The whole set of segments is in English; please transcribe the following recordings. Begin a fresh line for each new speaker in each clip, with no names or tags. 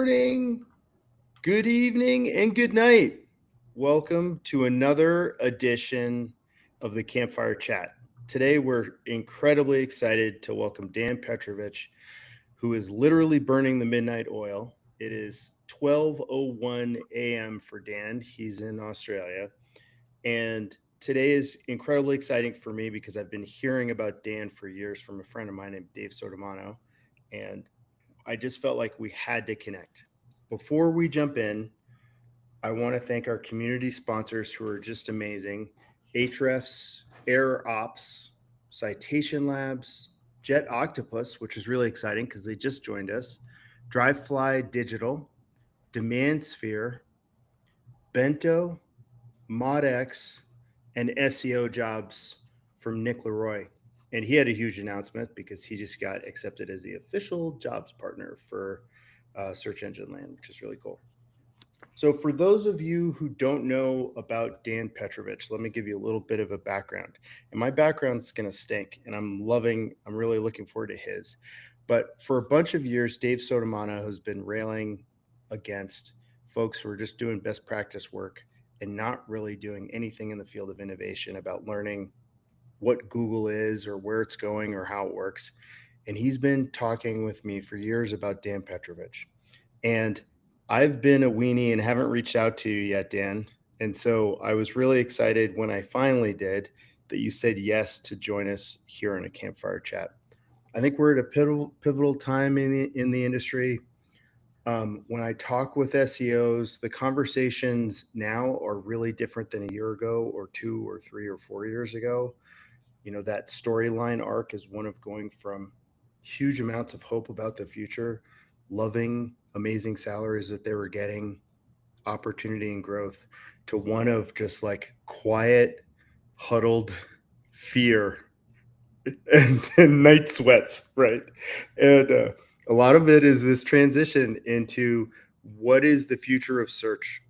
morning, good evening, and good night. Welcome to another edition of the Campfire Chat. Today, we're incredibly excited to welcome Dan Petrovic, who is literally burning the midnight oil. It is 12:01 a.m. for Dan. He's in Australia. And today is incredibly exciting for me because I've been hearing about Dan for years from a friend of mine named Dave Sotomano. And I just felt like we had to connect. Before we jump in, I want to thank our community sponsors who are just amazing. Ahrefs, Air Ops, Citation Labs, Jet Octopus, which is really exciting because they just joined us, Drivefly Digital, Demand Sphere, Bento, ModX, and SEO Jobs from Nick Leroy. And he had a huge announcement because he just got accepted as the official jobs partner for Search Engine Land, which is really cool. So for those of you who don't know about Dan Petrovic, let me give you a little bit of a background. And my background's going to stink, and I'm really looking forward to his. But for a bunch of years, Dave Sotomano has been railing against folks who are just doing best practice work and not really doing anything in the field of innovation about learning what Google is or where it's going or how it works. And he's been talking with me for years about Dan Petrovic. And I've been a weenie and haven't reached out to you yet, Dan. And so I was really excited when I finally did that you said yes to join us here in a Campfire Chat. I think we're at a pivotal time in the industry. When I talk with SEOs, the conversations now are really different than a year ago or 2 or 3 or 4 years ago. You know, that storyline arc is one of going from huge amounts of hope about the future, loving amazing salaries that they were getting, opportunity and growth, to one of just like quiet, huddled fear and night sweats, right? And a lot of it is this transition into what is the future of search?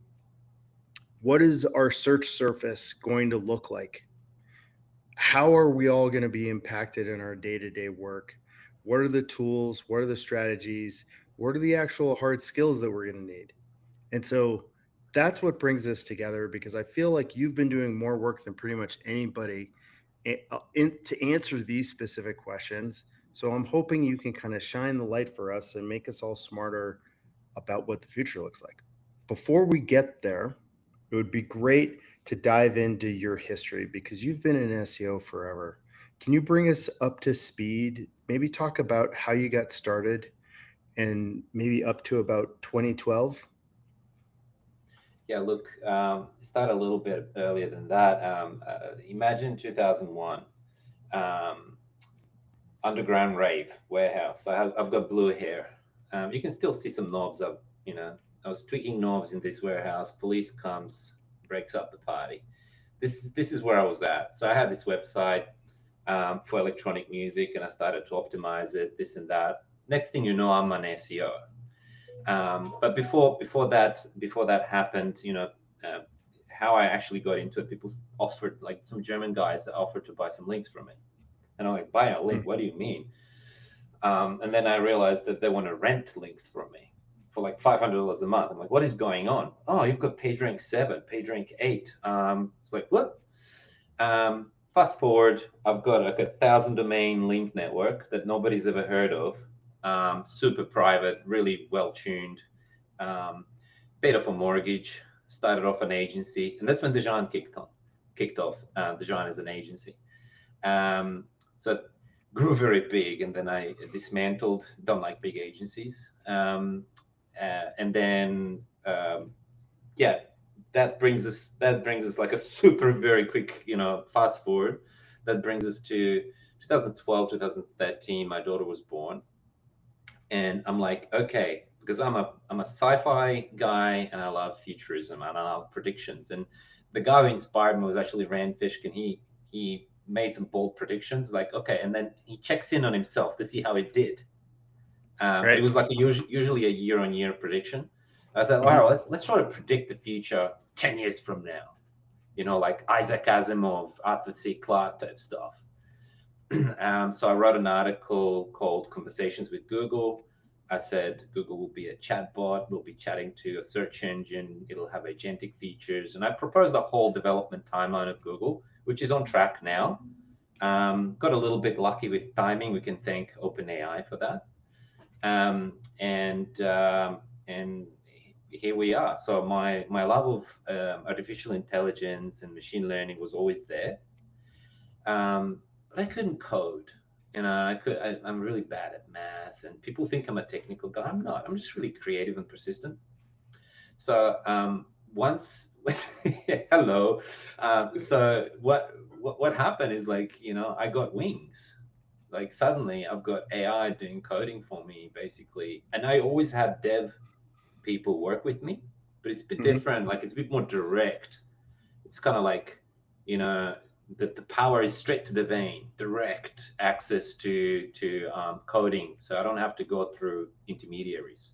What is our search surface going to look like? How are we all going to be impacted in our day-to-day work? What are the tools? What are the strategies? What are the actual hard skills that we're going to need? And so that's what brings us together, because I feel like you've been doing more work than pretty much anybody to answer these specific questions. So I'm hoping you can kind of shine the light for us and make us all smarter about what the future looks like. Before we get there, it would be great to dive into your history, because you've been in SEO forever. Can you bring us up to speed? Maybe talk about how you got started and maybe up to about 2012?
Yeah, look, start a little bit earlier than that. Imagine 2001, um, underground rave warehouse. I've got blue hair. You can still see some knobs up. I was tweaking knobs in this warehouse. Police comes, breaks up the party. This is where I was at. So I had this website for electronic music, and I started to optimize it, this and that. Next thing you know, I'm an SEO. But before that happened, how I actually got into it, people offered, like some German guys that offered to buy some links from me, and I'm like, buy a link? What do you mean? And then I realized that they want to rent links from me for like $500 a month. I'm like, what is going on? Oh, you've got PageRank 7, PageRank 8. It's like, what? Fast forward, I've got like 1,000 domain link network that nobody's ever heard of. Super private, really well tuned. Paid off a mortgage, started off an agency, and that's when DEJAN kicked off. DEJAN as an agency. So it grew very big, and then I dismantled. Don't like big agencies. And then yeah, that brings us like a super very quick, fast forward. That brings us to 2012, 2013. My daughter was born, and I'm like, okay, because I'm a sci-fi guy, and I love futurism, and I love predictions. And the guy who inspired me was actually Rand Fishkin. He made some bold predictions, like, okay, and then he checks in on himself to see how it did.
Right.
It was like usually a year-on-year prediction. I said, all
Mhm.
right, let's try to predict the future 10 years from now. Like Isaac Asimov, Arthur C. Clarke type stuff. So I wrote an article called Conversations with Google. I said Google will be a chatbot, we'll be chatting to a search engine, it'll have agentic features. And I proposed the whole development timeline of Google, which is on track now. Got a little bit lucky with timing. We can thank OpenAI for that. And here we are. So my love of artificial intelligence and machine learning was always there, but I couldn't code. I'm really bad at math, and people think I'm a technical guy. I'm not. I'm just really creative and persistent. So once, hello. So what happened is, like, I got wings. Like, suddenly I've got AI doing coding for me, basically. And I always had dev people work with me, but it's a bit different. Like, it's a bit more direct. It's kind of like, the power is straight to the vein, direct access to coding. So I don't have to go through intermediaries.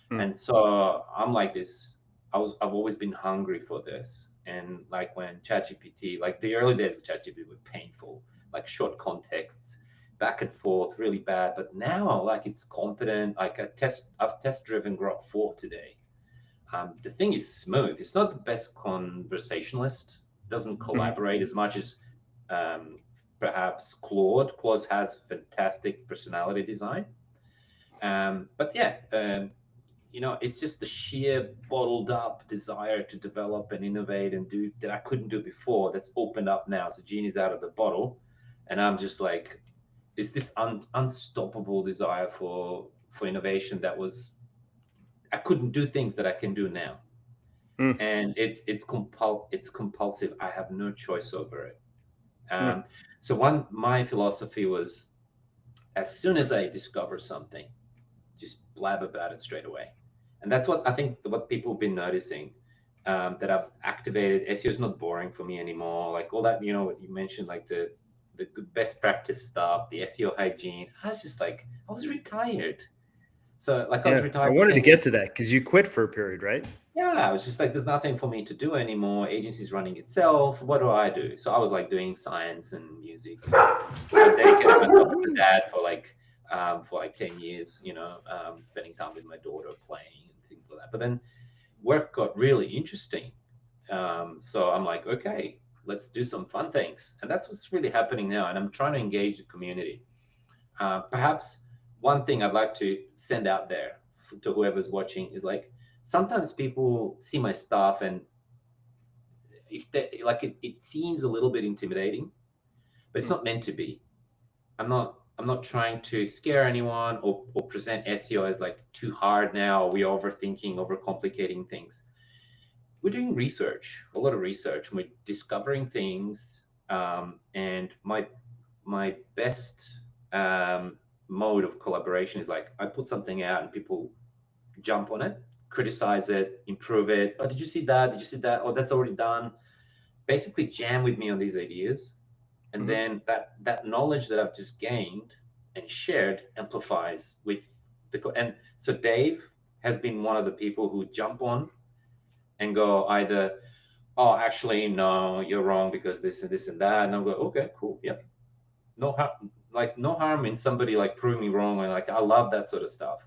And so I'm like this. I've always been hungry for this. And like when ChatGPT, like the early days of ChatGPT were painful, like short contexts, back and forth, really bad. But now, like, it's competent. Like I've test driven Grok 4 today. The thing is smooth. It's not the best conversationalist. It doesn't collaborate as much as perhaps Claude. Claude has fantastic personality design. But yeah, it's just the sheer bottled up desire to develop and innovate and do that I couldn't do before that's opened up now. So genie's out of the bottle. And I'm just like, it's this unstoppable desire for innovation that was, I couldn't do things that I can do now. And it's compulsive. I have no choice over it. So my philosophy was, as soon as I discover something, just blab about it straight away. And that's what I think what people have been noticing, that I've activated. SEO is not boring for me anymore. Like all that, what you mentioned, like the best practice stuff, the SEO hygiene. I was just like, I was retired. So like, I was retired.
I wanted to get to that because you quit for a period, right?
Yeah, I was just like, there's nothing for me to do anymore. Agency's running itself. What do I do? So I was like doing science and music. I dedicated myself as a dad for like 10 years, spending time with my daughter, playing and things like that. But then work got really interesting. So I'm like, okay, let's do some fun things. And that's what's really happening now. And I'm trying to engage the community. Perhaps one thing I'd like to send out there to whoever's watching is, like, sometimes people see my stuff and it seems a little bit intimidating, but it's not meant to be. I'm not trying to scare anyone or present SEO as like too hard now, or we're overthinking, overcomplicating things. We're doing research, a lot of research, and we're discovering things. And my best mode of collaboration is, like, I put something out and people jump on it, criticize it, improve it. Oh, did you see that? Did you see that? Oh, that's already done. Basically jam with me on these ideas. And then that knowledge that I've just gained and shared amplifies with and so Dave has been one of the people who jump on and go either, oh, actually, no, you're wrong because this and this and that. And I'll go, okay, cool. Yep. No harm in somebody like proving me wrong. And like, I love that sort of stuff.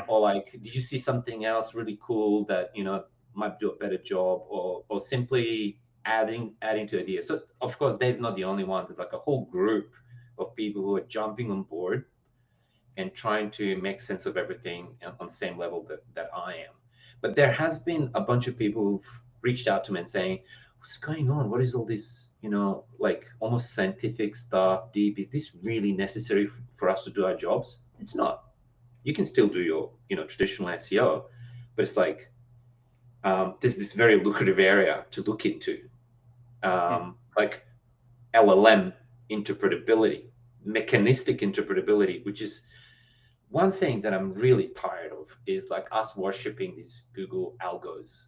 Or like, did you see something else really cool that, might do a better job, or simply adding to ideas. So of course, Dave's not the only one. There's like a whole group of people who are jumping on board and trying to make sense of everything on the same level that I am. But there has been a bunch of people who've reached out to me and saying, what's going on? What is all this, like almost scientific stuff, deep? Is this really necessary for us to do our jobs? It's not. You can still do your, traditional SEO, but it's like, there's this very lucrative area to look into, like LLM interpretability, mechanistic interpretability, which is one thing that I'm really tired of, is like us worshipping these Google algos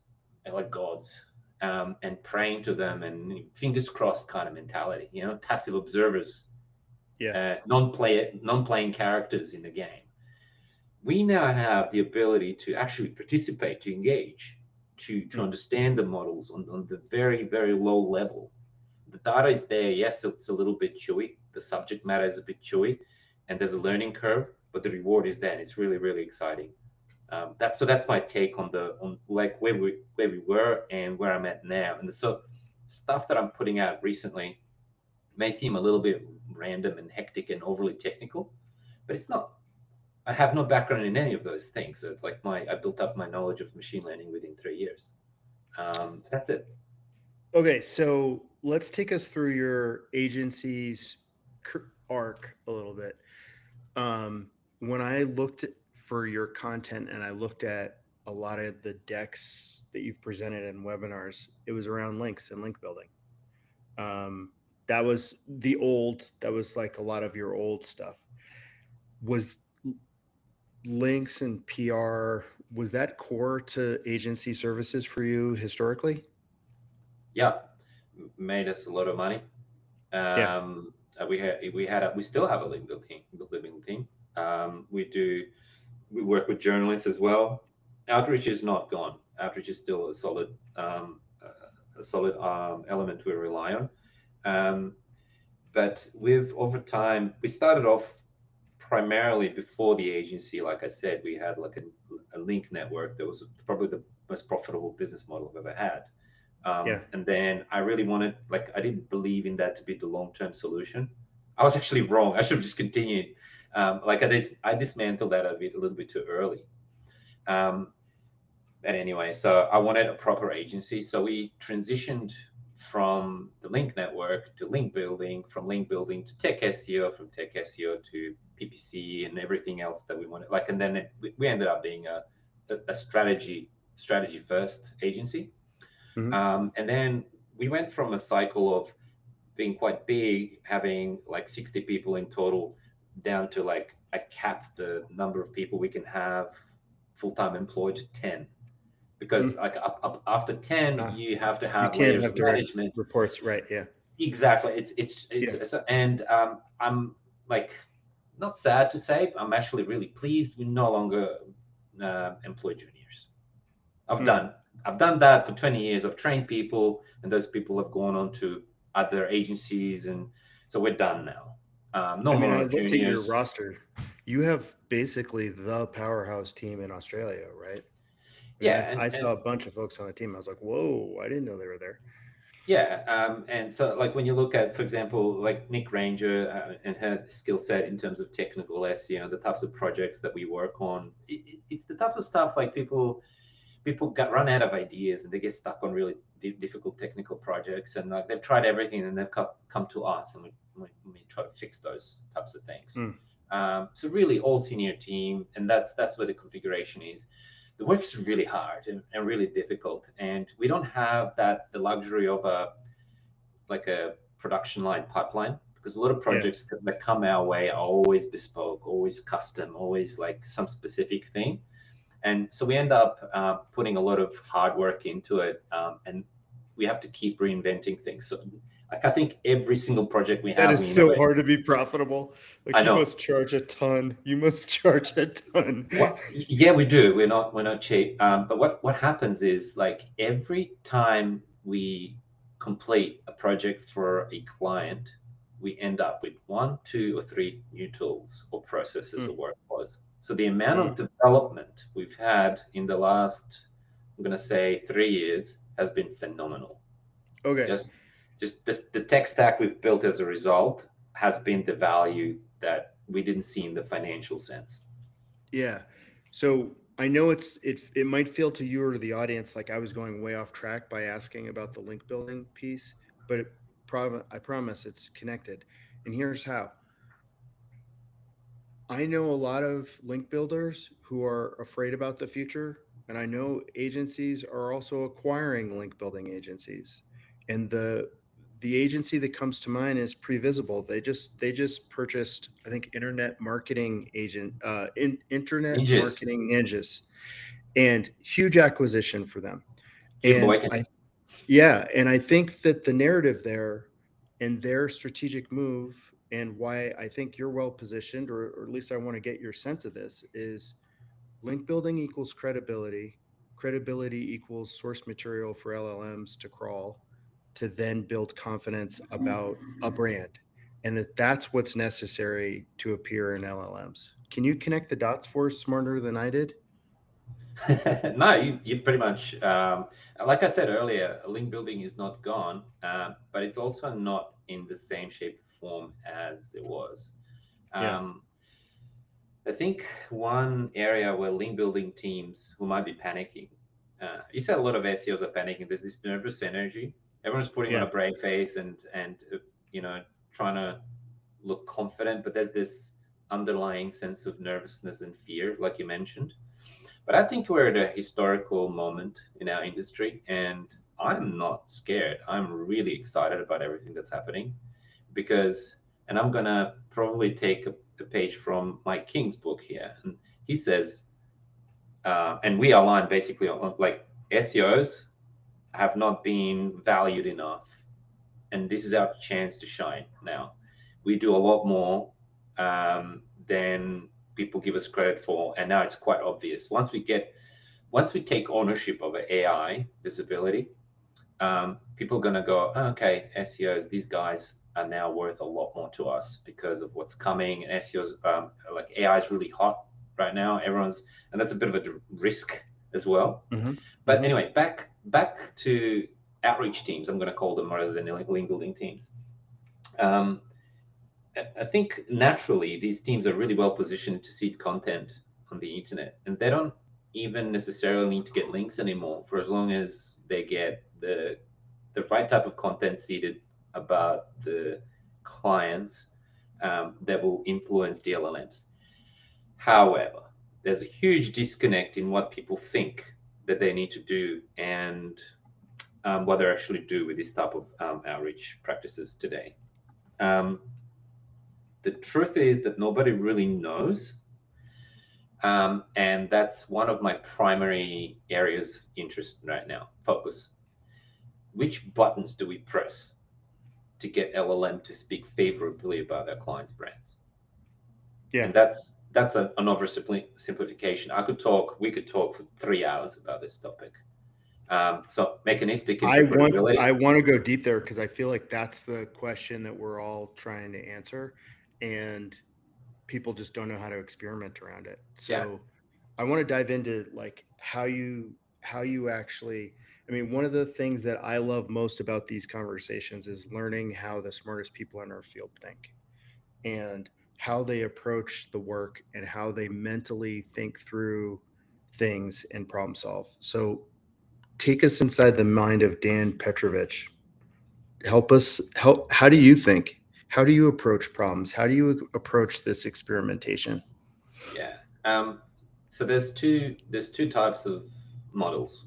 and like gods, and praying to them and fingers crossed kind of mentality, passive observers, non-playing characters in the game. We now have the ability to actually participate, to engage, to understand the models on the very, very low level. The data is there. Yes, it's a little bit chewy. The subject matter is a bit chewy, and there's a learning curve. but the reward is there, and it's really, really exciting. That's my take on like where we were and where I'm at now. And so stuff that I'm putting out recently may seem a little bit random and hectic and overly technical, but it's not. I have no background in any of those things. So it's like I built up my knowledge of machine learning within 3 years. That's it.
Okay, so let's take us through your agency's arc a little bit. When I looked for your content and I looked at a lot of the decks that you've presented in webinars, it was around links and link building. That was like a lot of your old stuff. Was links and PR, was that core to agency services for you historically?
Yeah, made us a lot of money.
Yeah.
We still have a link building team. We work with journalists as well. Outreach is not gone. Outreach is still a solid element we rely on. But over time, we started off primarily before the agency. Like I said, we had like a link network that was probably the most profitable business model I've ever had.
Yeah.
And then I really wanted, like, I didn't believe in that to be the long-term solution. I was actually wrong. I should have just continued. I dismantled that a little bit too early. But anyway, so I wanted a proper agency. So we transitioned from the link network to link building, from link building to tech SEO, from tech SEO to PPC and everything else that we wanted. Like, and then we ended up being a strategy first agency. And then we went from a cycle of being quite big, having like 60 people in total, down to like I capped the number of people we can have full-time employed to 10. Because like up after 10, you have to
You
have
can't
layers
have
of
direct
management.
reports, right? Yeah.
Exactly.
Yeah.
And I'm like not sad to say, but I'm actually really pleased we no longer employ juniors. I've done that for 20 years. I've trained people, and those people have gone on to other agencies, and so we're done now. No
I mean, I
more
looked at your
juniors.
roster. You have basically the powerhouse team in Australia, right? I mean,
Yeah,
I saw a bunch of folks on the team. I was like, whoa, I didn't know they were there.
yeah, and so like when you look at, for example, like Nick Ranger and her skill set in terms of technical SEO, the types of projects that we work on, it's the type of stuff like people run out of ideas and they get stuck on really difficult technical projects, and like they've tried everything and they've come to us, and we try to fix those types of things. So really all senior team, and that's where the configuration is. The work is really hard and really difficult, and we don't have the luxury of a production line pipeline, because a lot of projects that come our way are always bespoke, always custom, always like some specific thing. And so we end up putting a lot of hard work into it, and we have to keep reinventing things. So like I think every single project we
That
have,
is
we
so
innovate.
hard to be profitable. Like
I
you
know.
must charge a ton. You must charge a ton.
Yeah, we do. We're not cheap. But what happens is like every time we complete a project for a client, we end up with 1, 2, or 3 new tools or processes or workflows. So the amount of development we've had in the last, I'm going to say 3 years, has been phenomenal.
Okay.
Just the tech stack we've built as a result has been the value that we didn't see in the financial sense.
Yeah. So I know it might feel to you or to the audience like I was going way off track by asking about the link building piece, but I promise it's connected. And here's how. I know a lot of link builders who are afraid about the future, and I know agencies are also acquiring link building agencies. And the agency that comes to mind is Previsible. They just purchased, I think, internet
Ninjas.
marketing ninjas, and huge acquisition for them.
Human
And
awakening.
I think that the narrative there and their strategic move, and why I think you're well positioned, or at least I want to get your sense of this, is link building equals credibility. Credibility equals source material for LLMs to crawl, to then build confidence about a brand. and that's what's necessary to appear in LLMs. Can you connect the dots for us smarter than I did?
No, you pretty much, like I said earlier, link building is not gone, but it's also not in the same shape or form as it was.
Yeah.
Um, I think one area where link building teams who might be panicking, you said a lot of SEOs are panicking. There's this nervous energy. Everyone's putting on
Yeah.
a brave face and trying to look confident, but there's this underlying sense of nervousness and fear, like you mentioned. But I think we're at a historical moment in our industry, and I'm not scared. I'm really excited about everything that's happening because, and I'm gonna probably take a page from Mike King's book here, and he says, and we align basically on like SEOs have not been valued enough, and this is our chance to shine now. We do a lot more than people give us credit for, and now it's quite obvious. Once we take ownership of AI visibility, people are going to go, oh, okay, SEOs, these guys are now worth a lot more to us because of what's coming. And SEOs, like AI is really hot right now. And that's a bit of a risk as well.
Mm-hmm.
But
Mm-hmm.
anyway, back to outreach teams. I'm going to call them rather than link building teams. I think naturally these teams are really well positioned to seed content on the internet, and they don't even necessarily need to get links anymore for as long as they get the right type of content seeded about the clients that will influence the LLMs. However, there's a huge disconnect in what people think that they need to do and what they actually do with this type of outreach practices today. Um, the truth is that nobody really knows. And that's one of my primary areas interest right now, focus. Which buttons do we press to get LLM to speak favorably about our clients' brands?
Yeah.
And that's an oversimplification. We could talk for 3 hours about this topic. So mechanistic interpretability.
I want to go deep there because I feel like that's the question that we're all trying to answer, and people just don't know how to experiment around it.
Yeah,
So I want to dive into like how you actually, I mean, one of the things that I love most about these conversations is learning how the smartest people in our field think and how they approach the work and how they mentally think through things and problem solve. So take us inside the mind of Dan Petrovic. How do you think? How do you approach problems? How do you approach this experimentation?
yeah. So there's two types of models.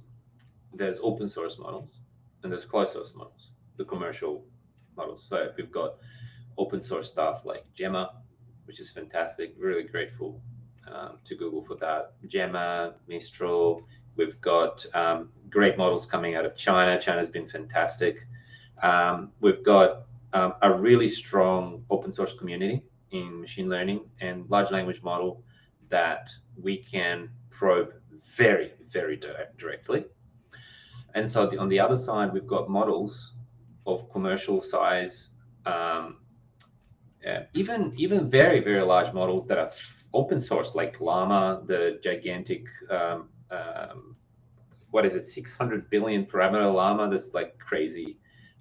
There's open source models and there's closed source models, the commercial models. So we've got open source stuff like Gemma, which is fantastic. Really grateful to Google for that. Gemma, Mistral. We've got great models coming out of China. China's been fantastic. We've got a really strong open source community in machine learning and large language model that we can probe very, very directly. And so on the other side, we've got models of commercial size, even very, very large models that are open source, like Llama, the gigantic, what is it, 600 billion parameter Llama, that's like crazy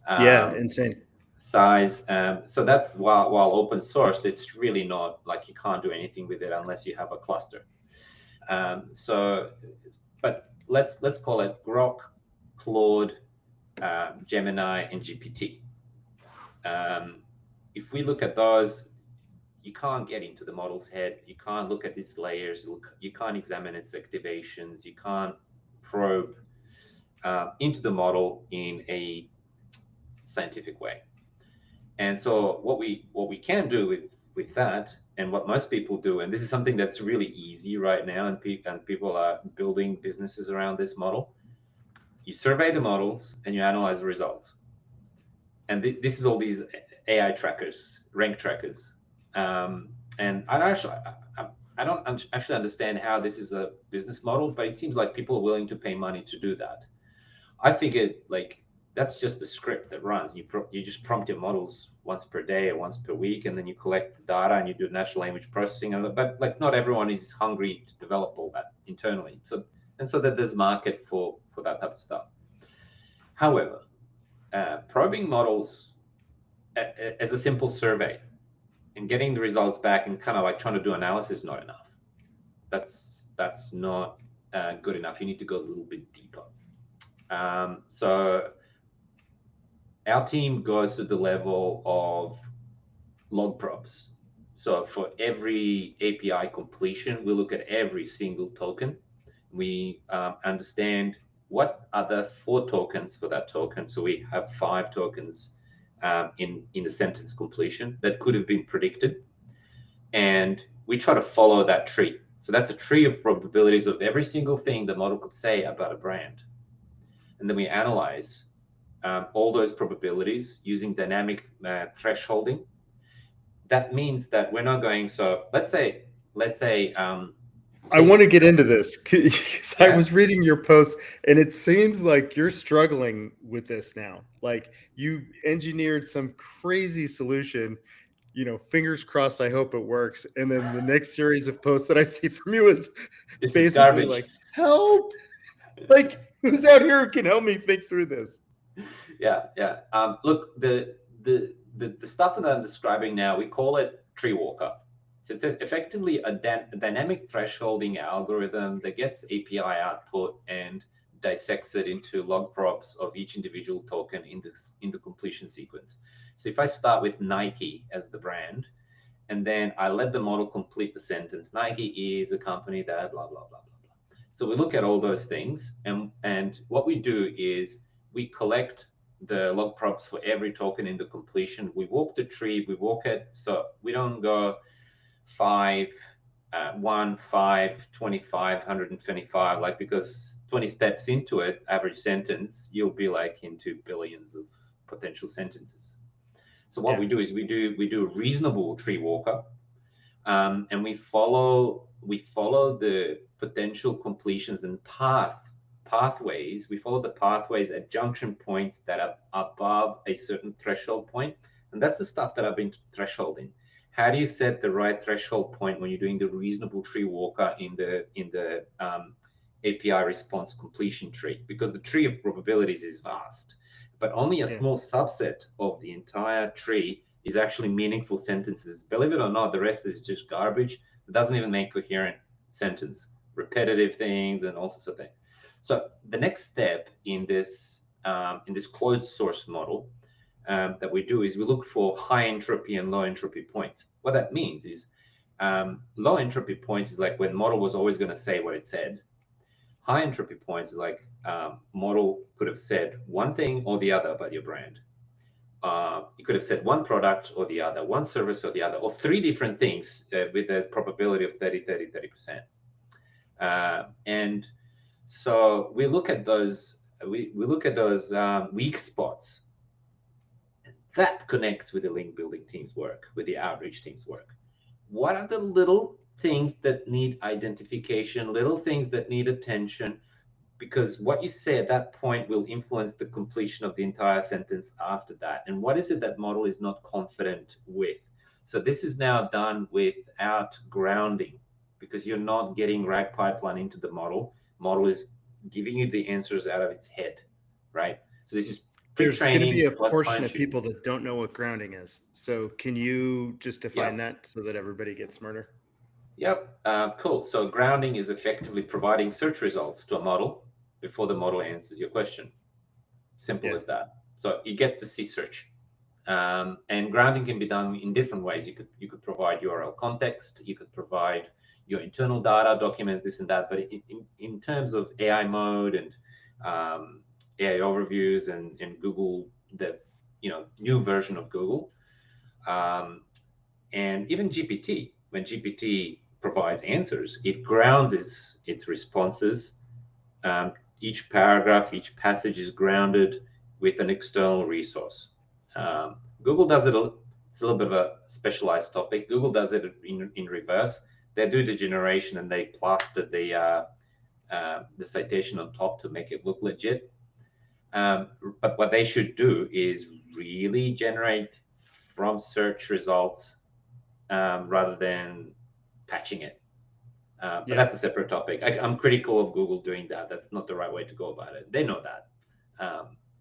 Yeah,
um,
insane.
size. So that's while open source, it's really not like you can't do anything with it unless you have a cluster. But let's call it Grok, Claude, Gemini, and GPT. If we look at those, you can't get into the model's head. You can't look at its layers. You can't examine its activations. You can't probe into the model in a scientific way. And so what we can do with that, and what most people do, and this is something that's really easy right now, and people are building businesses around this model. You survey the models and you analyze the results. And this is all these AI trackers, rank trackers. And I don't actually understand how this is a business model, but it seems like people are willing to pay money to do that. I figured like That's just the script that runs. You just prompt your models once per day or once per week, and then you collect the data and you do natural language processing. But like not everyone is hungry to develop all that internally. So that there's market for that type of stuff. However, probing models as a simple survey and getting the results back and kind of like trying to do analysis is not enough. That's not good enough. You need to go a little bit deeper. So our team goes to the level of log probes. So for every API completion, we look at every single token. We understand what are the 4 tokens for that token. So we have 5 tokens in the sentence completion that could have been predicted. And we try to follow that tree. So that's a tree of probabilities of every single thing the model could say about a brand. And then we analyze all those probabilities using dynamic thresholding. That means that we're not going, so let's say
I want to get into this because I
yeah,
was reading your post and it seems like you're struggling with this now. Like you engineered some crazy solution, fingers crossed, I hope it works. And then the next series of posts that I see from you is
this is
basically
garbage.
like, help, like who's out here who can help me think through this?
Yeah. Look, the stuff that I'm describing now, we call it tree walker. So it's effectively a dynamic thresholding algorithm that gets API output and dissects it into log props of each individual token in the completion sequence. So if I start with Nike as the brand, and then I let the model complete the sentence, Nike is a company that blah, blah, blah, blah, blah. So we look at all those things, and what we do is we collect the log props for every token in the completion. We walk the tree, we walk it, so we don't go 5, 1, 5, 25, 125, like, because 20 steps into it, average sentence, you'll be like into billions of potential sentences. So what we do is we do a reasonable tree walker, and we follow the potential completions and pathways. We follow the pathways at junction points that are above a certain threshold point, and that's the stuff that I've been thresholding. How do you set the right threshold point when you're doing the reasonable tree walker in the API response completion tree? Because the tree of probabilities is vast, but only a small subset of the entire tree is actually meaningful sentences. Believe it or not, the rest is just garbage. It doesn't even make coherent sentence, repetitive things and all sorts of things. So the next step in this closed source model that we do is we look for high entropy and low entropy points. What that means is low entropy points is like when model was always going to say what it said. High entropy points is like model could have said one thing or the other about your brand. You could have said one product or the other, one service or the other, or 3 different things with a probability of 30%. And so we look at those, we look at those weak spots. That connects with the link building team's work, with the outreach team's work. What are the little things that need identification, little things that need attention? Because what you say at that point will influence the completion of the entire sentence after that. And what is it that model is not confident with? So this is now done without grounding, because you're not getting RAG pipeline into the model. Model is giving you the answers out of its head, right? So this is
There's going to be
pre-training
a
plus
portion of
fine-tuning.
people that don't know what grounding is. So can you just define that so that everybody gets smarter?
Yep, cool. So grounding is effectively providing search results to a model before the model answers your question. Simple as that. So it gets to see search. And grounding can be done in different ways. You could provide URL context, you could provide your internal data, documents, this and that. But in terms of AiMode and AI overviews and Google, the new version of Google, and even GPT, when GPT provides answers, it grounds its responses. Each paragraph, each passage is grounded with an external resource. Google does it, it's a little bit of a specialized topic. Google does it in reverse. They do the generation and they plaster the citation on top to make it look legit. But what they should do is really generate from search results rather than patching it. But
Yeah.
that's a separate topic. I'm critical of Google doing that. That's not the right way to go about it. They know that.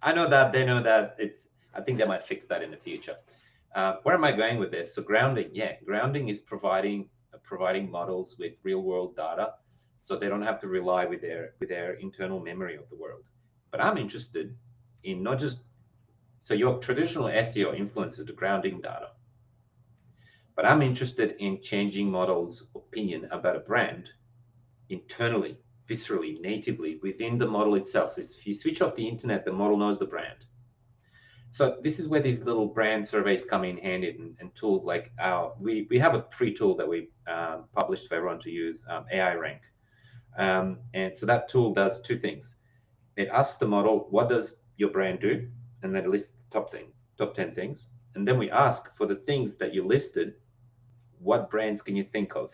I know that. They know that. I think they might fix that in the future. Where am I going with this? So grounding, yeah, grounding is providing models with real world data, so they don't have to rely with their internal memory of the world. But I'm interested in not just so your traditional SEO influences the grounding data, but I'm interested in changing models' opinion about a brand internally, viscerally, natively within the model itself. So if you switch off the internet, the model knows the brand. So this is where these little brand surveys come in handy, and tools like we have a free tool that we published for everyone to use, AI Rank. And so that tool does two things. It asks the model, what does your brand do? And then it lists the top 10 things. And then we ask for the things that you listed, what brands can you think of?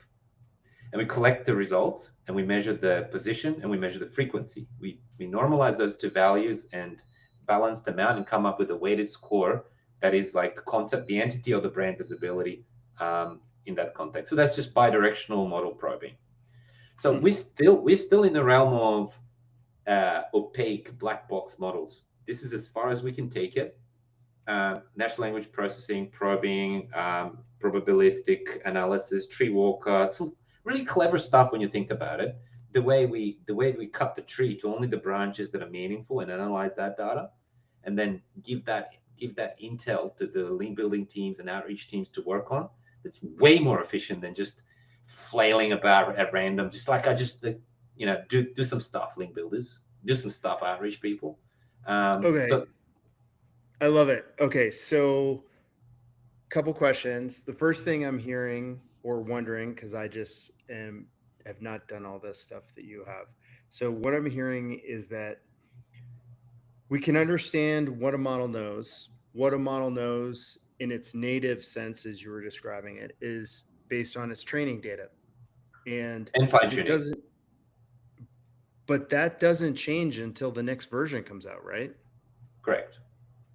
And we collect the results and we measure the position and we measure the frequency. We normalize those two values and balance them out and come up with a weighted score that is like the concept, the entity of the brand visibility in that context. So that's just bidirectional model probing. So we're still in the realm of opaque black box models. This is as far as we can take it. Natural language processing, probing, probabilistic analysis, tree walker, some really clever stuff when you think about it. The way we cut the tree to only the branches that are meaningful and analyze that data, and then give that intel to the link building teams and outreach teams to work on. It's way more efficient than just flailing about at random. Just like I just do some stuff, link builders, do some stuff, outreach people.
Okay.
So
I love it. Okay. So, couple questions. The first thing I'm hearing or wondering, because have not done all this stuff that you have. So, what I'm hearing is that we can understand what a model knows. What a model knows in its native sense, as you were describing it, is based on its training data. And
and fine
if it
tuning.
doesn't, but that doesn't change until the next version comes out, right?
Correct.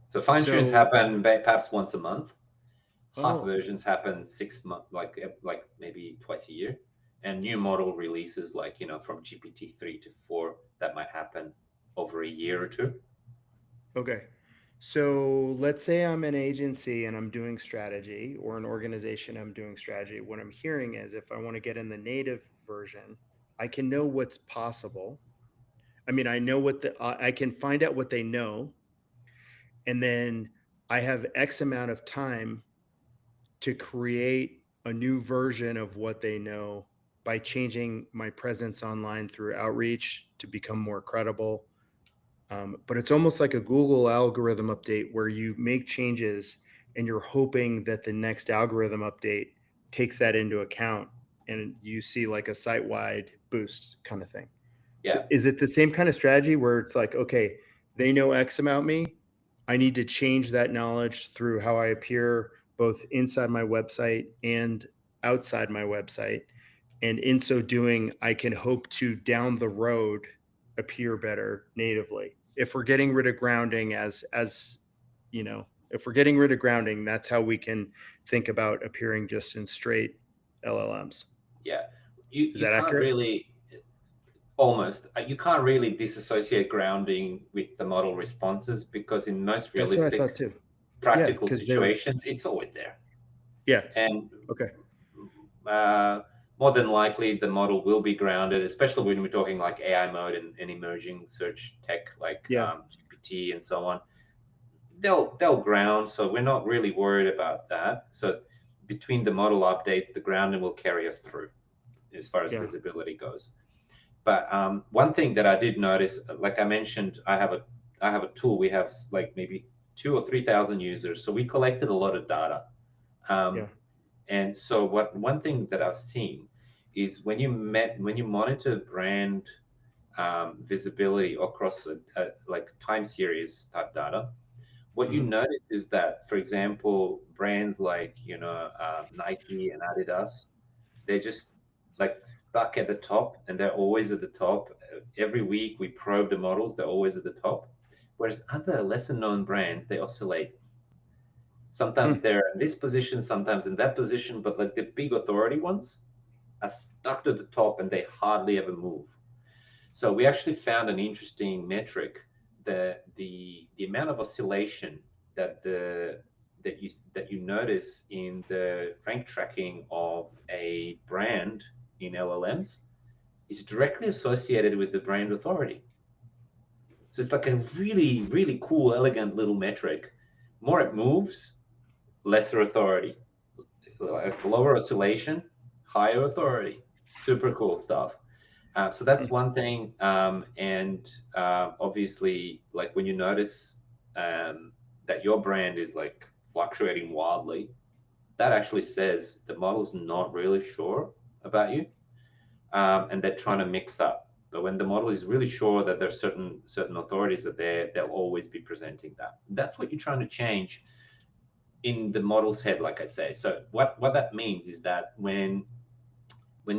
So fine tunes
So,
happen perhaps once a month. Half
oh,
versions happen 6 months, like maybe twice a year, and new model releases like from GPT-3 to 4 that might happen over a year or two.
okay. So let's say I'm an agency and I'm doing strategy, or an organization, I'm doing strategy. What I'm hearing is if I want to get in the native version, I can know what's possible. I mean, I know I can find out what they know, and then I have X amount of time to create a new version of what they know by changing my presence online through outreach to become more credible. But it's almost like a Google algorithm update where you make changes and you're hoping that the next algorithm update takes that into account and you see like a site wide boost kind of thing. So
Yeah,
is it the same kind of strategy where it's like, okay, they know X about me. I need to change that knowledge through how I appear both inside my website and outside my website. And in so doing, I can hope to down the road appear better natively. If we're getting rid of grounding if we're getting rid of grounding, that's how we can think about appearing just in straight LLMs.
yeah. You
Is
you
that
can't
accurate?
really almost you can't really disassociate grounding with the model responses, because in most
That's what I
realistic
thought too. Yeah,
practical
because they're
situations it's always there.
yeah.
And
Okay.
uh, more than likely the model will be grounded, especially when we're talking like AI mode and emerging search tech like
Yeah.
GPT and so on. They'll ground, so we're not really worried about that. So between the model updates, the grounding will carry us through as far as
Yeah.
visibility goes. But one thing that I did notice, like I mentioned, I have a tool. We have like maybe 2 or 3 thousand users, so we collected a lot of data.
Yeah.
Um, and so what one thing that I've seen is when you monitor brand visibility across like time series type data, what you
Mhm.
notice is that, for example, brands like Nike and Adidas, they're just like stuck at the top, and they're always at the top. Every week we probe the models; they're always at the top. whereas other lesser known brands, they oscillate. Sometimes they're in this position, sometimes in that position, but like the big authority ones are stuck to the top and they hardly ever move. So we actually found an interesting metric that the amount of oscillation that you notice in the rank tracking of a brand in LLMs is directly associated with the brand authority. So it's like a really, really cool, elegant little metric. More it moves, lesser authority. Like lower oscillation, higher authority. Super cool stuff. So that's one thing. Obviously, like when you notice that your brand is like fluctuating wildly, that actually says the model's not really sure about you, and they're trying to mix up. But when the model is really sure that there's certain authorities are there, they'll always be presenting that. That's what you're trying to change in the model's head, like I say. So what that means is that when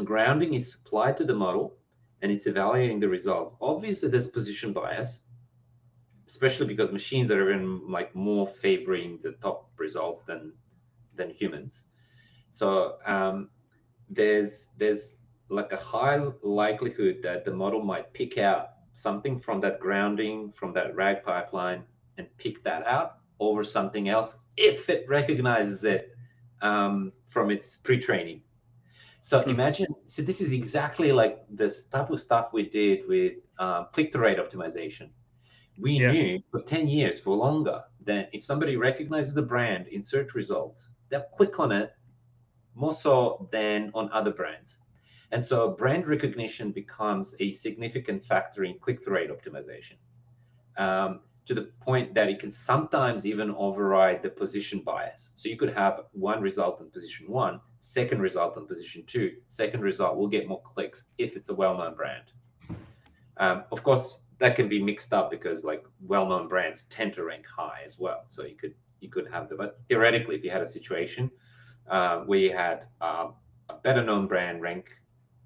grounding is applied to the model and it's evaluating the results, obviously there's position bias, especially because machines are even like more favoring the top results than humans. So there's like a high likelihood that the model might pick out something from that grounding, from that RAG pipeline, and pick that out over something else if it recognizes it from its pre-training. So imagine, so this is exactly like this type of stuff we did with click-through rate optimization. We knew for 10 years, for longer, that if somebody recognizes a brand in search results, they'll click on it more so than on other brands. And so brand recognition becomes a significant factor in click-through rate optimization, to the point that it can sometimes even override the position bias. So you could have one result in position 1, second result in position 2, second result will get more clicks if it's a well-known brand. Of course, that can be mixed up because like well-known brands tend to rank high as well. So you could have the, but theoretically, if you had a situation where you had a better known brand rank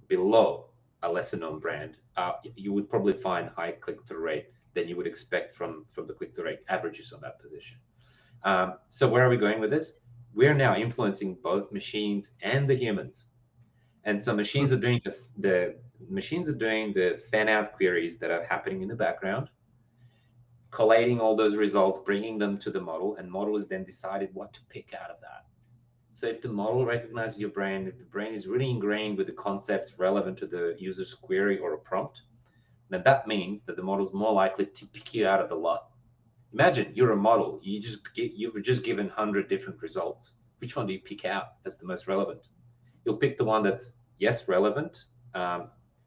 below a lesser known brand, you would probably find high click-through rate than you would expect from the click-through rate averages on that position. So where are we going with this? We're now influencing both machines and the humans. And so machines are doing the fan out queries that are happening in the background, collating all those results, bringing them to the model, and model is then decided what to pick out of that. So if the model recognizes your brand, if the brand is really ingrained with the concepts relevant to the user's query or a prompt, then that means that the model is more likely to pick you out of the lot. Imagine you're a model, you've just given 100 different results. Which one do you pick out as the most relevant? You'll pick the one that's, yes, relevant,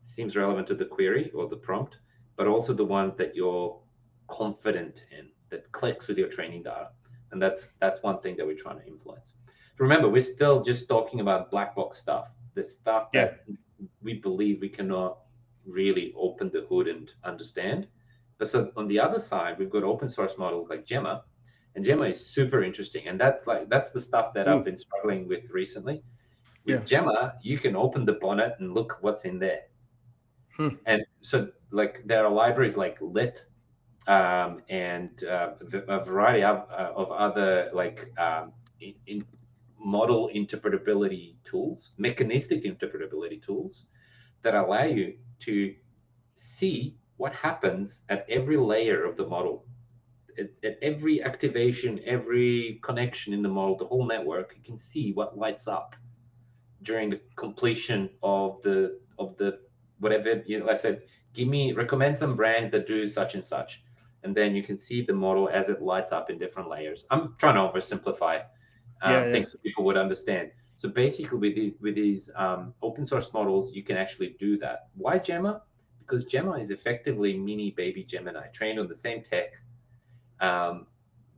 seems relevant to the query or the prompt, but also the one that you're confident in, that clicks with your training data. And that's one thing that we're trying to influence. Remember, we're still just talking about black box stuff, the stuff that we believe we cannot really open the hood and understand. But so on the other side, we've got open source models like Gemma, and Gemma is super interesting. And that's the stuff that I've been struggling with recently. With Gemma, you can open the bonnet and look what's in there. And so like there are libraries like Lit and a variety of other like in model interpretability tools, mechanistic interpretability tools that allow you to see what happens at every layer of the model, at every activation, every connection in the model, the whole network. You can see what lights up during the completion of the whatever. I said, recommend some brands that do such and such, and then you can see the model as it lights up in different layers. I'm trying to oversimplify things that people would understand. So basically with these open source models, you can actually do that. Why Gemma? Because Gemma is effectively mini baby Gemini, trained on the same tech.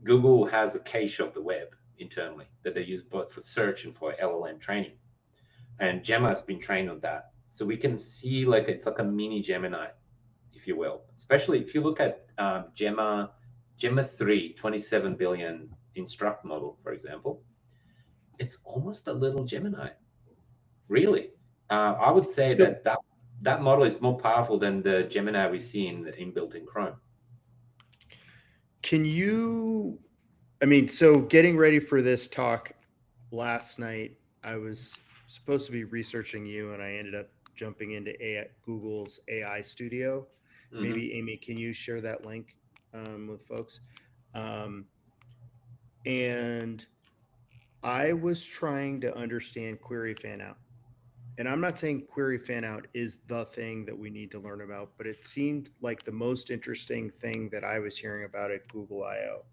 Google has a cache of the web internally that they use both for search and for LLM training. And Gemma has been trained on that. So we can see like it's like a mini Gemini, if you will. Especially if you look at Gemma 3, 27 billion instruct model, for example. It's almost a little Gemini, really. I would say that model is more powerful than the Gemini we see in inbuilt in Chrome.
Can you, I mean, so getting ready for this talk last night, I was supposed to be researching you and I ended up jumping into Google's AI Studio.
Hmm.
Maybe Amy, can you share that link with folks? Um, and I was trying to understand query fan out. And I'm not saying query fan out is the thing that we need to learn about, but it seemed like the most interesting thing that I was hearing about at Google I/O.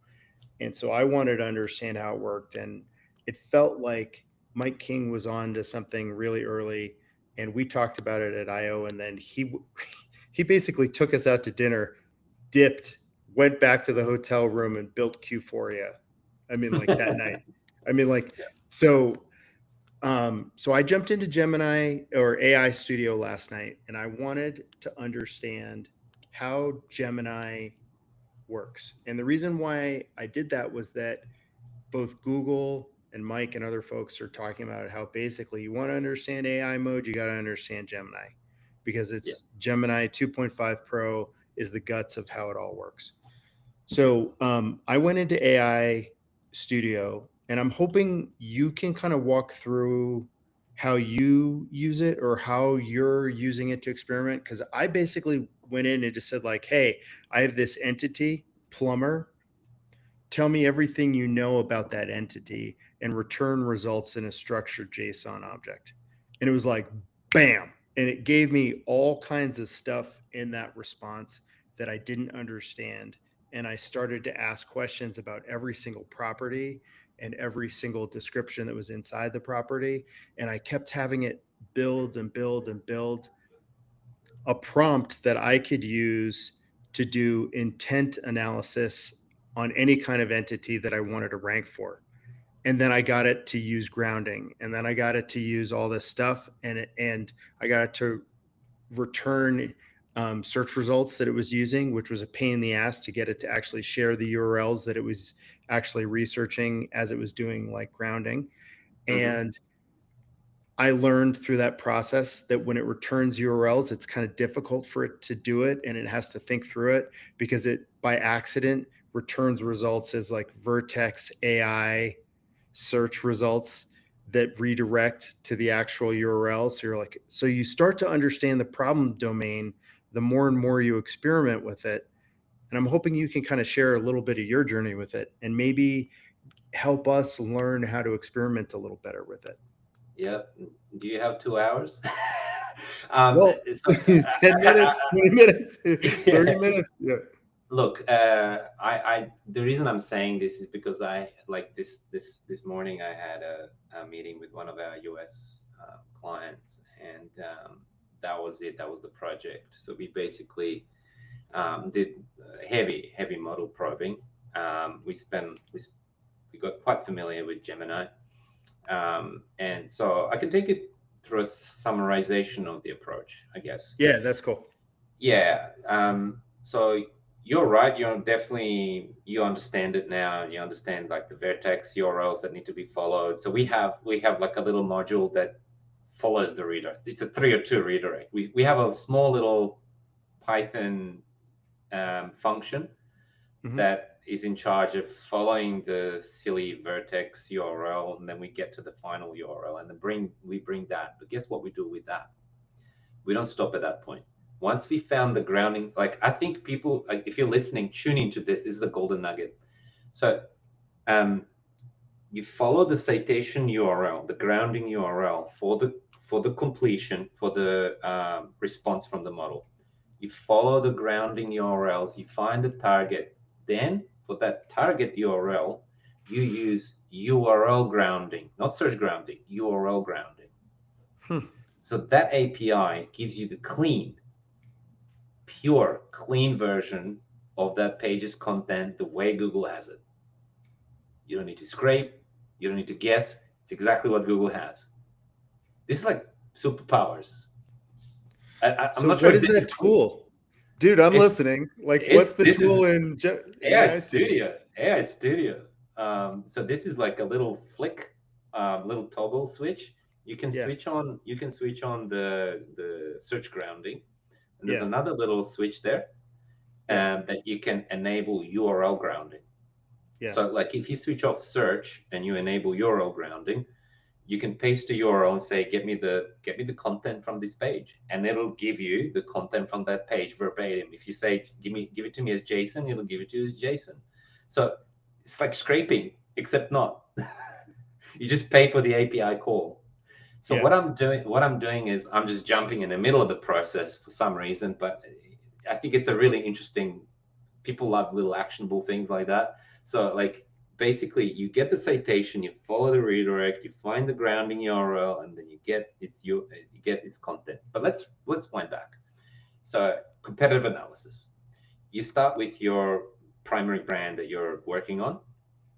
And so I wanted to understand how it worked. And it felt like Mike King was on to something really early. And we talked about it at I/O. And then he basically took us out to dinner, dipped, went back to the hotel room and built Q4. I mean, like that night. I mean, like,
Yeah.
so so I jumped into Gemini or AI Studio last night, and I wanted to understand how Gemini works. And the reason why I did that was that both Google and Mike and other folks are talking about how basically you want to understand AI mode, you got to understand Gemini because
Yeah.
it's Gemini 2.5 Pro is the guts of how it all works. So I went into AI Studio, and I'm hoping you can kind of walk through how you use it or how you're using it to experiment. Because I basically went in and just said, like, hey, I have this entity, plumber. Tell me everything you know about that entity and return results in a structured JSON object. And it was like, bam. And it gave me all kinds of stuff in that response that I didn't understand. And I started to ask questions about every single property and every single description that was inside the property. And I kept having it build and build and build a prompt that I could use to do intent analysis on any kind of entity that I wanted to rank for. And then I got it to use grounding, and then I got it to use all this stuff, and I got it to return search results that it was using, which was a pain in the ass to get it to actually share the URLs that it was actually researching as it was doing like grounding.
Hmm.
And I learned through that process that when it returns URLs, it's kind of difficult for it to do it and it has to think through it because it by accident returns results as like Vertex AI search results that redirect to the actual URL. So you're like, so you start to understand the problem domain the more and more you experiment with it. And I'm hoping you can kind of share a little bit of your journey with it and maybe help us learn how to experiment a little better with it.
Yep. Do you have 2 hours?
Well,
So
10 minutes, 20 minutes, 30
yeah.
minutes. Yeah.
Look, the reason I'm saying this is because I like this morning I had a meeting with one of our US clients, and that was it. That was the project. So we basically did heavy model probing. We got quite familiar with Gemini, and so I can take it through a summarization of the approach, I guess.
Yeah, that's cool.
Yeah. So you're right. You're definitely you understand it now. You understand like the vertex URLs that need to be followed. So we have like a little module that follows the reader. It's a 302 redirect. We have a small little Python function
Hmm.
that is in charge of following the silly vertex URL, and then we get to the final URL, and then we bring that. But guess what we do with that? We don't stop at that point. Once we found the grounding, like I think people, like if you're listening, tune into this. This is the golden nugget. So um, you follow the citation URL, the grounding URL for the completion, for the response from the model. You follow the grounding URLs, you find the target. Then for that target URL, you use URL grounding, not search grounding, URL grounding.
Hmm.
So that API gives you the pure, clean version of that page's content the way Google has it. You don't need to scrape, you don't need to guess. It's exactly what Google has. This is like superpowers. I'm
So
not sure
what
if
is
this is
that tool? Dude, I'm
it's
listening. Like, what's
it's
the
this
tool
is
in
AI
AI Studio?
Studio. AI Studio. So this is like a little flick, little toggle switch.
Yeah.
You can switch on the search grounding, and there's
Yeah.
another little switch there. that you can enable URL grounding.
Yeah.
So like if you switch off search and you enable URL grounding, you can paste a URL and say, get me the content from this page, and it'll give you the content from that page verbatim. If you say, give it to me as JSON, it'll give it to you as JSON. So it's like scraping, except not. You just pay for the API call. So what I'm doing is I'm just jumping in the middle of the process for some reason, but I think it's a really interesting. People love little actionable things like that. So like basically you get the citation, you follow the redirect, you find the grounding URL, and then you get its content. But let's wind back. So competitive analysis. You start with your primary brand that you're working on,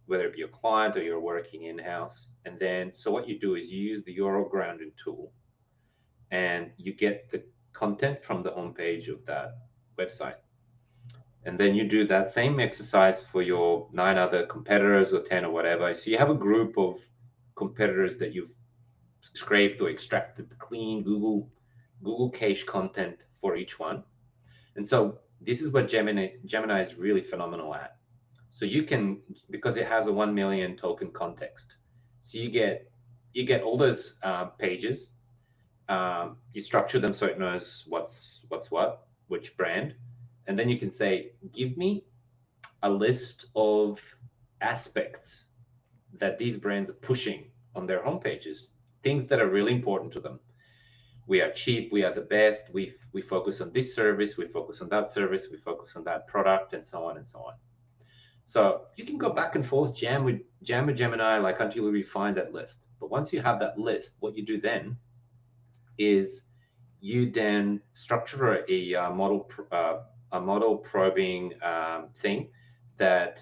whether it be a client or you're working in-house. And then so what you do is you use the URL grounding tool, and you get the content from the homepage of that website. And then you do that same exercise for your 9 other competitors or 10 or whatever. So you have a group of competitors that you've scraped or extracted the clean Google cache content for each one. And so this is what Gemini is really phenomenal at. So you can, because it has a 1 million token context. So you get all those pages. You structure them so it knows what's what, which brand. And then you can say, give me a list of aspects that these brands are pushing on their homepages, things that are really important to them. We are cheap, we are the best, we focus on this service, we focus on that service, we focus on that product, and so on and so on. So you can go back and forth, jam with Gemini, like until you refine that list. But once you have that list, what you do then is you then structure a model probing thing that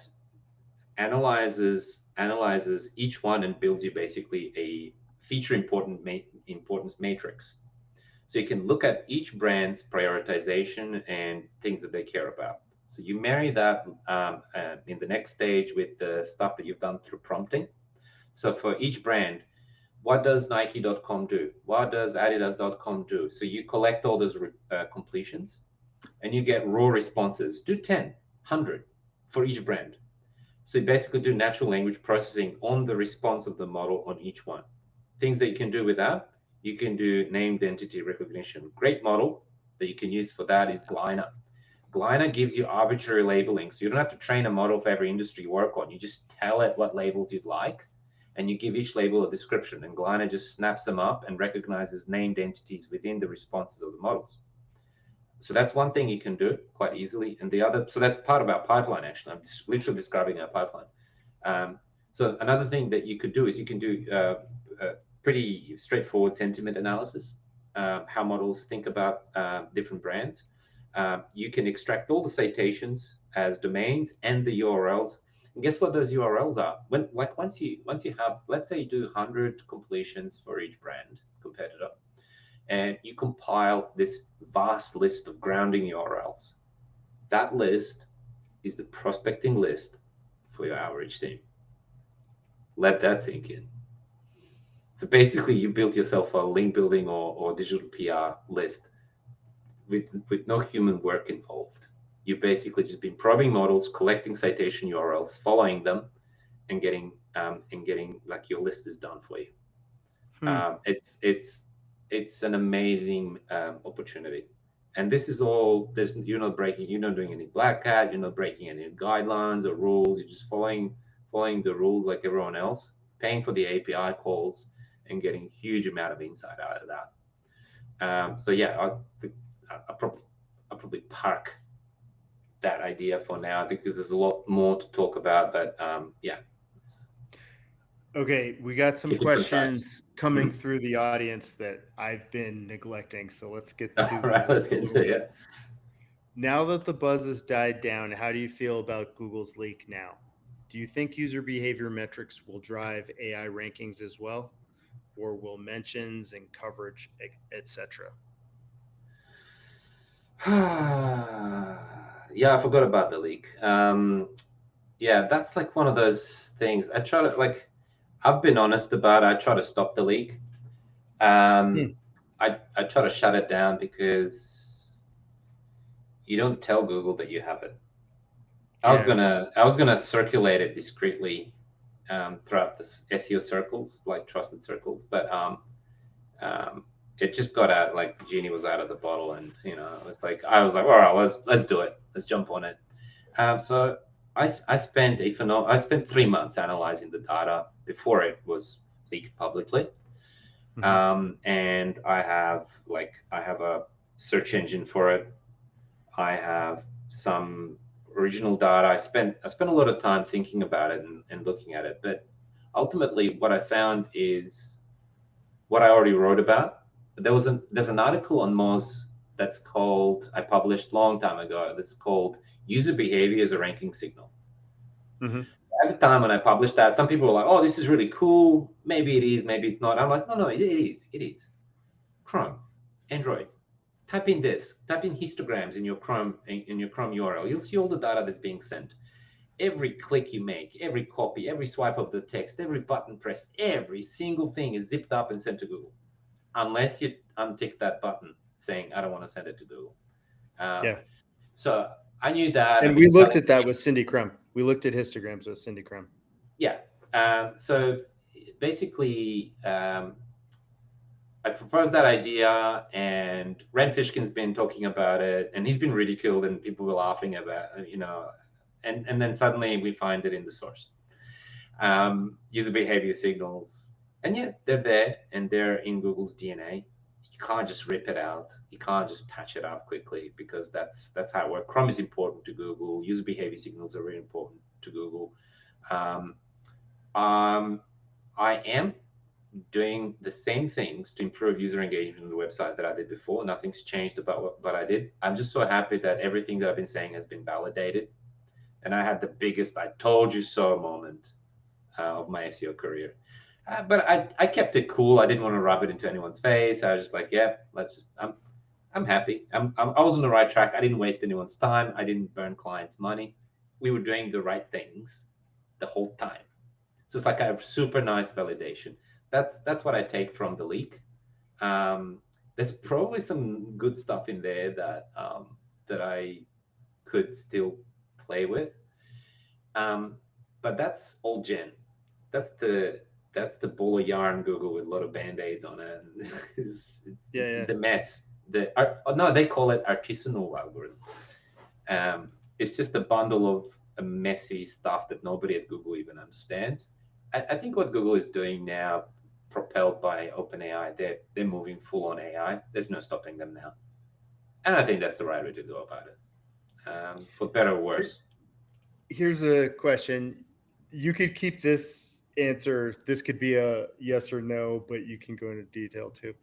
analyzes each one and builds you basically a feature importance matrix. So you can look at each brand's prioritization and things that they care about. So you marry that in the next stage with the stuff that you've done through prompting. So for each brand, what does Nike.com do? What does Adidas.com do? So you collect all those completions, and you get raw responses. Do 10, 100 for each brand. So you basically do natural language processing on the response of the model on each one. Things that you can do with that, you can do named entity recognition. Great model that you can use for that is Gleiner. Gleiner gives you arbitrary labeling. So you don't have to train a model for every industry you work on. You just tell it what labels you'd like, and you give each label a description, and Gleiner just snaps them up and recognizes named entities within the responses of the models. So that's one thing you can do quite easily. And the other, so that's part of our pipeline, actually. I'm just literally describing our pipeline. So another thing that you could do is you can do pretty straightforward sentiment analysis, how models think about different brands. You can extract all the citations as domains and the URLs. And guess what those URLs are? Once you have, let's say you do 100 completions for each brand competitor, and you compile this vast list of grounding URLs. That list is the prospecting list for your outreach team. Let that sink in. So basically, you built yourself a link building or digital PR list with no human work involved. You've basically just been probing models, collecting citation URLs, following them, and getting like your list is done for you. It's an amazing opportunity. And this is all, you're not doing any black hat, you're not breaking any guidelines or rules. You're just following the rules like everyone else, paying for the API calls, and getting a huge amount of insight out of that. So yeah, I'll probably park that idea for now, because there's a lot more to talk about. But yeah.
Okay, we got some questions coming through the audience that I've been neglecting. So let's get to
right, let's get into it.
Now that the buzz has died down, how do you feel about Google's leak now? Do you think user behavior metrics will drive AI rankings as well, or will mentions and coverage, etc.?
Yeah, I forgot about the leak. Yeah, that's like one of those things. I try to I've been honest about it. I try to stop the leak. I try to shut it down because you don't tell Google that you have it. I was
Yeah.
gonna circulate it discreetly throughout the SEO circles, like trusted circles, but um, it just got out, like the genie was out of the bottle, and I was like, all right, let's do it, let's jump on it. So I spent I spent 3 months analyzing the data before it was leaked publicly. And I have a search engine for it. I have some original data. I spent a lot of time thinking about it and looking at it. But ultimately, what I found is what I already wrote about. There's an article on Moz that's called, I published long time ago, that's called User Behavior as a Ranking Signal. At the time when I published that, some people were like, "Oh, this is really cool. Maybe it is, maybe it's not." I'm like, "No, it is. It is." Chrome, Android. Type in histograms in your Chrome URL. You'll see all the data that's being sent. Every click you make, every copy, every swipe of the text, every button press, every single thing is zipped up and sent to Google, unless you untick that button saying, "I don't want to send it to Google."
Yeah.
So I knew that.
And we looked at that with Cindy Crum. We looked at histograms with Cindy Crum.
Yeah. So basically, I proposed that idea, and Ren Fishkin's been talking about it, and he's been ridiculed, and people were laughing about, and then suddenly we find it in the source. User behavior signals, and yeah, they're there, and they're in Google's DNA. You can't just rip it out. You can't just patch it up quickly, because that's how it works. Chrome is important to Google. User behavior signals are very important to Google. I am doing the same things to improve user engagement on the website that I did before. Nothing's changed about what I did. I'm just so happy that everything that I've been saying has been validated. And I had the biggest "I told you so" moment of my SEO career. But I kept it cool. I didn't want to rub it into anyone's face. I was just like, yeah, I'm happy. I was on the right track. I didn't waste anyone's time. I didn't burn clients' money. We were doing the right things the whole time. So it's like a super nice validation. That's what I take from the leak. There's probably some good stuff in there that I could still play with. But that's all Gen. That's the ball of yarn Google with a lot of band-aids on it. The mess. No, they call it artisanal algorithm. It's just a bundle of messy stuff that nobody at Google even understands. I think what Google is doing now, propelled by OpenAI, they're moving full on AI. There's no stopping them now, and I think that's the right way to go about it, for better or worse.
Here's a question. You could keep this answer. This could be a yes or no, but you can go into detail too.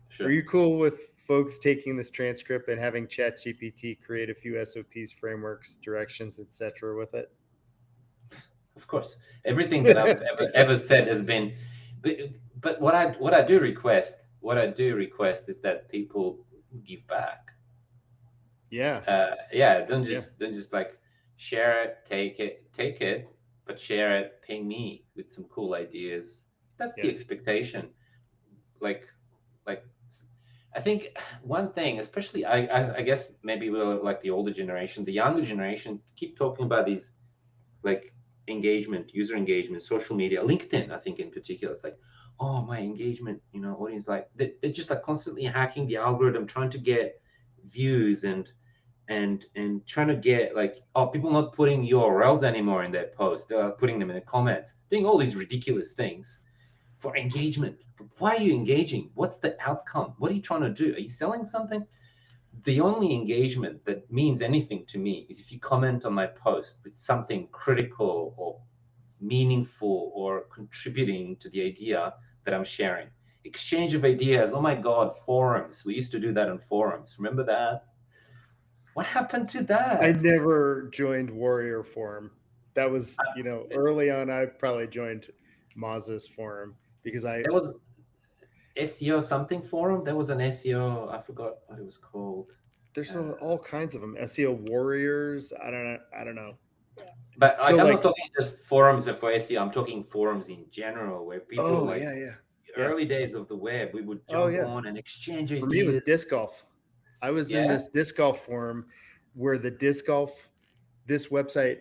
Sure. Are you cool with folks taking this transcript and having ChatGPT create a few SOPs, frameworks, directions, etc. with it?
Of course, everything that I've ever said has been. But what I do request is that people give back.
Yeah.
Don't just like share it, take it, but share it, ping me with some cool ideas. That's the expectation. Like I think one thing, especially I guess maybe we're like the older generation, the younger generation keep talking about these like engagement, user engagement, social media, LinkedIn, I think in particular. It's like, oh, my engagement, audience, like they're just like constantly hacking the algorithm, trying to get views and trying to get like, oh, people not putting URLs anymore in their posts, they're putting them in the comments, doing all these ridiculous things for engagement. Why are you engaging? What's the outcome? What are you trying to do? Are you selling something? The only engagement that means anything to me is if you comment on my post with something critical or meaningful or contributing to the idea that I'm sharing. Exchange of ideas. Oh my God, forums. We used to do that on forums. Remember that? What happened to that?
I never joined Warrior Forum. That was, early on, I probably joined Moz's forum because
There was SEO something forum. There was an SEO. I forgot what it was called.
There's all kinds of them. SEO Warriors. I don't know.
But I'm not talking just forums for SEO. I'm talking forums in general where people early days of the web, we would jump on and exchange ideas.
For me, it was disc golf. I was in this disc golf forum where the disc golf, this website,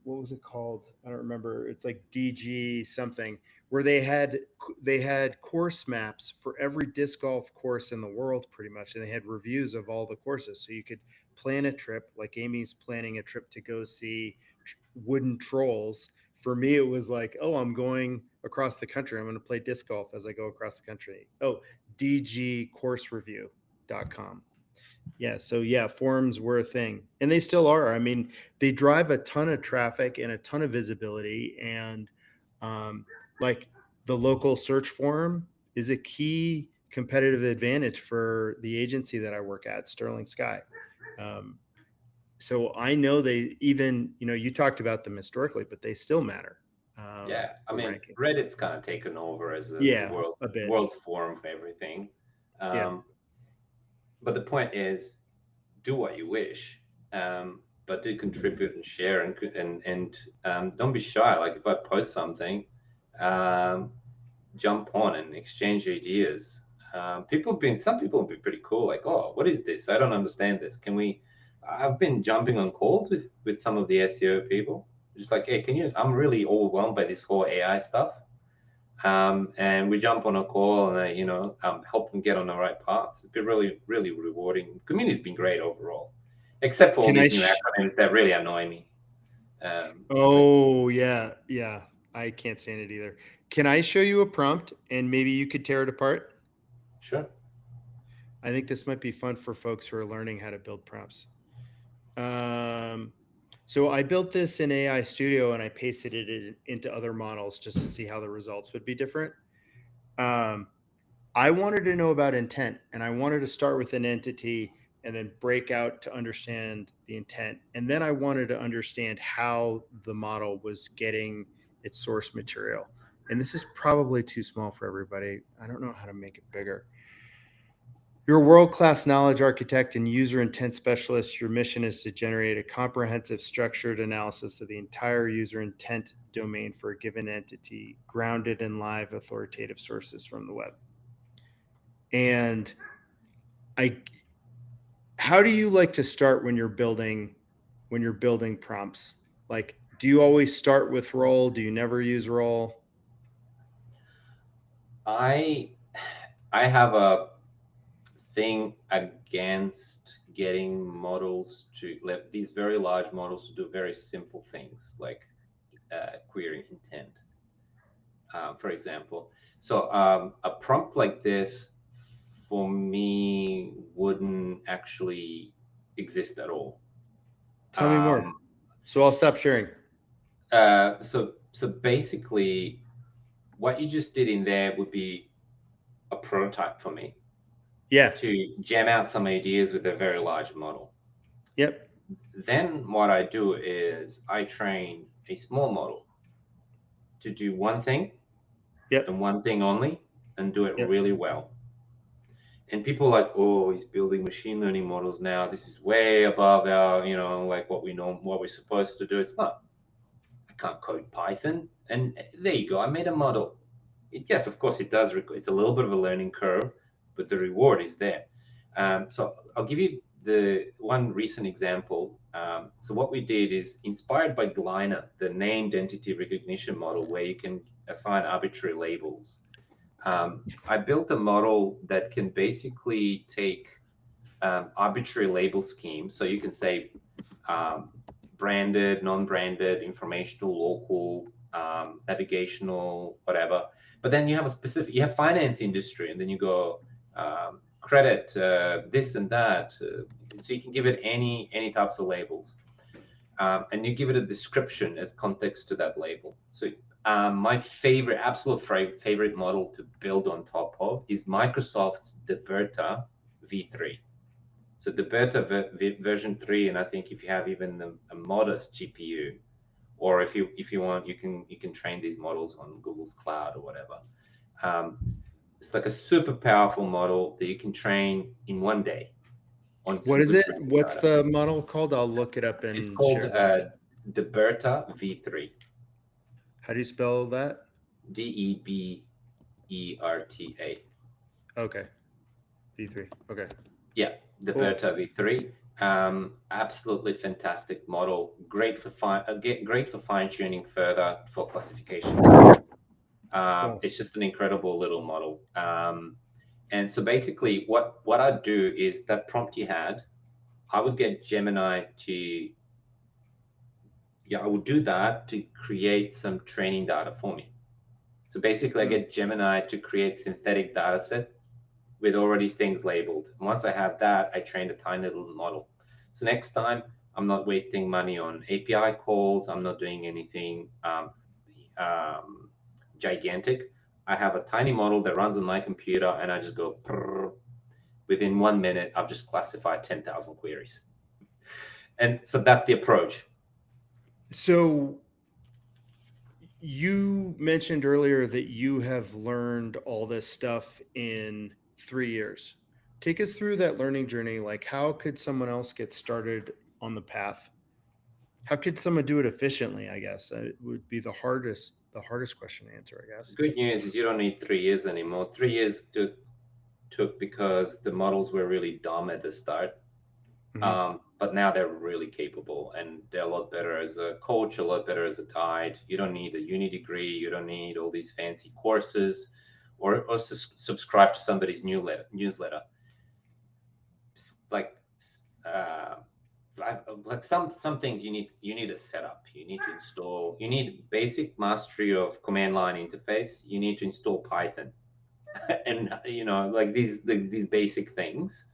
what was it called? I don't remember. It's like DG something, where they had course maps for every disc golf course in the world, pretty much, and they had reviews of all the courses, so you could plan a trip. Like Amy's planning a trip to go see wooden trolls. For me, it was like, oh, I'm going across the country. I'm going to play disc golf as I go across the country. Oh, dgcoursereview.com. Yeah. So yeah, forums were a thing, and they still are. I mean, they drive a ton of traffic and a ton of visibility, and um, like the local search forum is a key competitive advantage for the agency that I work at, Sterling Sky. Um, so I know they even, you talked about them historically, but they still matter
Yeah, I
for
mean,
rankings.
Reddit's kind of taken over as the
Yeah, a bit.
world's forum for everything.
Yeah.
Um, but the point is, do what you wish, but do contribute and share, and don't be shy. Like if I post something, um, jump on and exchange ideas. Some people have been pretty cool. Like, oh, what is this? I don't understand this. Can we? I've been jumping on calls with some of the SEO people. Just like, hey, can you? I'm really overwhelmed by this whole AI stuff. And we jump on a call and help them get on the right path. It's been really, really rewarding. Community's been great overall, except for all
Can I?
these new acronyms that really annoy me. But
Oh, yeah, yeah. I can't stand it either. Can I show you a prompt and maybe you could tear it apart?
sure.
I think this might be fun for folks who are learning how to build prompts. Um, so I built this in AI Studio and I pasted it into other models just to see how the results would be different. Um, I wanted to know about intent, and I wanted to start with an entity and then break out to understand the intent. And then I wanted to understand how the model was getting its source material. And this is probably too small for everybody. I don't know how to make it bigger. You're a world-class knowledge architect and user intent specialist. Your mission is to generate a comprehensive, structured analysis of the entire user intent domain for a given entity, grounded in live authoritative sources from the web. And I how do you like to start when you're building prompts? Like, do you always start with role? Do you never use role?
I I have a thing against getting models to let these very large models to do very simple things like query intent, for example. So a prompt like this for me wouldn't actually exist at all.
Tell me more.
Um,
So I'll stop sharing.
so basically, what you just did in there would be a prototype for me
Yeah.
to jam out some ideas with a very large model.
Yep.
Then what I do is I train a small model to do one thing
Yep.
and one thing only and do it
Yep.
really well. And people are like, oh, he's building machine learning models now. This is way above our, like what we know, what we're supposed to do. It's not. I can't code Python. And there you go. I made a model. Yes, of course it does. It's a little bit of a learning curve, but the reward is there. So I'll give you the one recent example. So what we did is inspired by Gleiner, the named entity recognition model, where you can assign arbitrary labels. I built a model that can basically take arbitrary label schemes. So you can say branded, non-branded, informational, local, navigational, whatever. But then you have you have finance industry, and then you go credit, this and that. So you can give it any types of labels, and you give it a description as context to that label. So my absolute favorite model to build on top of is Microsoft's DeBerta V3. So DeBerta version 3, and I think if you have even a modest GPU, or if you want, you can train these models on Google's cloud or whatever. It's like a super powerful model that you can train in one day on
What
some
is
good
it?
training
What's
data.
the model called? I'll look it up
It's
and
called
share the link.
DeBerta V3.
How do you spell that?
DEBERTA.
Okay. V3. Okay.
Yeah,
Cool.
DeBerta V3. Absolutely fantastic model. Great for fine tuning further for classification tasks.
Cool.
It's just an incredible little model. And so basically, what I'd do is that prompt you had, I would get Gemini to, I would do that to create some training data for me. So basically, I get Gemini to create synthetic data set with already things labeled. And once I have that, I train a tiny little model. So next time, I'm not wasting money on API calls. I'm not doing anything gigantic. I have a tiny model that runs on my computer, and I just go, prrr. Within 1 minute, I've just classified 10,000 queries. And so that's the approach.
So you mentioned earlier that you have learned all this stuff in 3 years. Take us through that learning journey. Like, how could someone else get started on the path? How could someone do it efficiently? I guess it would be the hardest question to answer, I guess.
The good news is you don't need 3 years anymore. 3 years took because the models were really dumb at the start. But now they're really capable, and they're a lot better as a coach, a lot better as a guide. You don't need a uni degree. You don't need all these fancy courses, or subscribe to somebody's newsletter. Like some things you need a setup. You need to install. You need basic mastery of command line interface. You need to install Python, and like these basic things.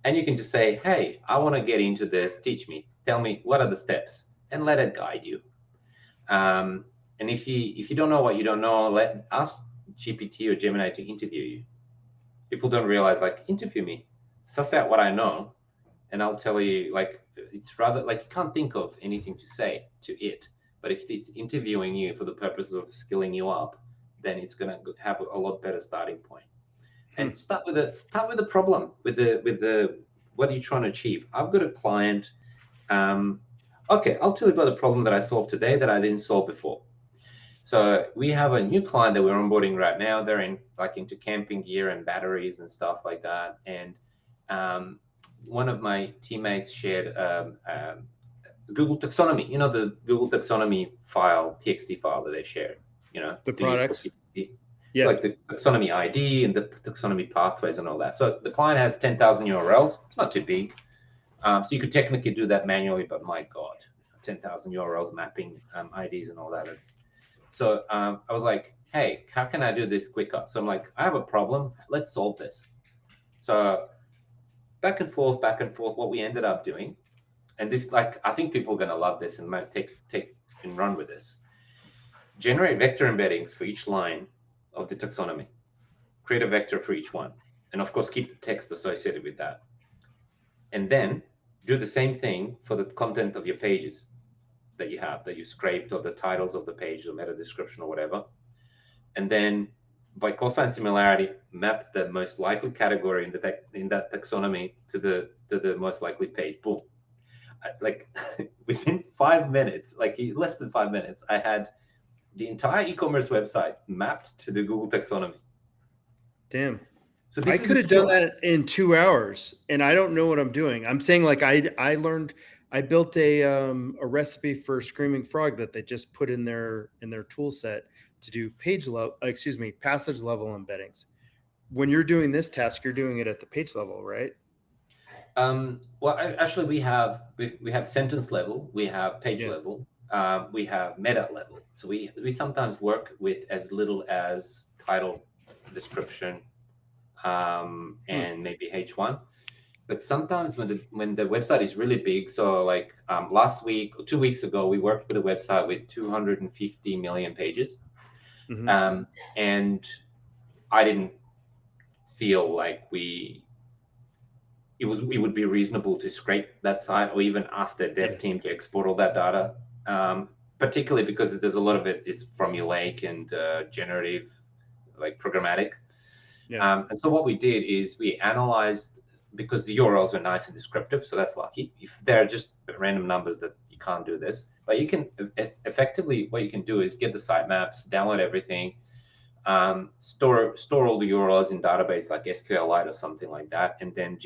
And you can just say, hey, I want to get into this. Teach me. Tell me what are the steps, and let it guide you. And if you don't know what you don't know, ask GPT or Gemini to interview you. People don't realize, like, interview me, suss out what I know, and I'll tell you. Like, it's rather like you can't think of anything to say to it. But if it's interviewing you for the purposes of skilling you up, then it's going to have a lot better starting point. And start with the problem, with the what are you trying to achieve? I've got a client. Okay, I'll tell you about the problem that I solved today that I didn't solve before. So we have a new client that we're onboarding right now. They're into camping gear and batteries and stuff like that. And one of my teammates shared Google taxonomy. The Google taxonomy file, TXT file that they shared.
The products.
Yeah. Like the taxonomy ID and the taxonomy pathways and all that. So the client has 10,000 URLs. It's not too big. So you could technically do that manually, but my God, 10,000 URLs mapping IDs and all that. So I was like, hey, how can I do this quicker? So I'm like, I have a problem. Let's solve this. So back and forth. What we ended up doing, and this, like, I think people are going to love this and might take and run with this. Generate vector embeddings for each line of the taxonomy, create a vector for each one, and of course keep the text associated with that, and then do the same thing for the content of your pages that you scraped, or the titles of the page, or meta description or whatever, and then by cosine similarity map the most likely category in that taxonomy to the most likely page. Boom. Like within 5 minutes, like less than 5 minutes, I had the entire e-commerce website mapped to the Google taxonomy.
Damn. So I could have done that in 2 hours, and I don't know what I'm doing. I'm saying, like, I built a recipe for Screaming Frog that they just put in their tool set to do passage level embeddings. When you're doing this task, you're doing it at the page level, right?
Well, actually, we have sentence level, we have page level. We have meta level. So we sometimes work with as little as title, description, and maybe H1. But sometimes when the website is really big, so like last week or 2 weeks ago, we worked with a website with 250 million pages. And I didn't feel like it would be reasonable to scrape that site, or even ask the dev team to export all that data. Particularly because there's a lot of it is formulaic and generative, like programmatic. And so what we did is we analyzed, because the URLs are nice and descriptive, so that's lucky. If they're just random numbers, that you can't do this. But you can effectively, what you can do is get the sitemaps, download everything, store all the URLs in database like SQLite or something like that, and then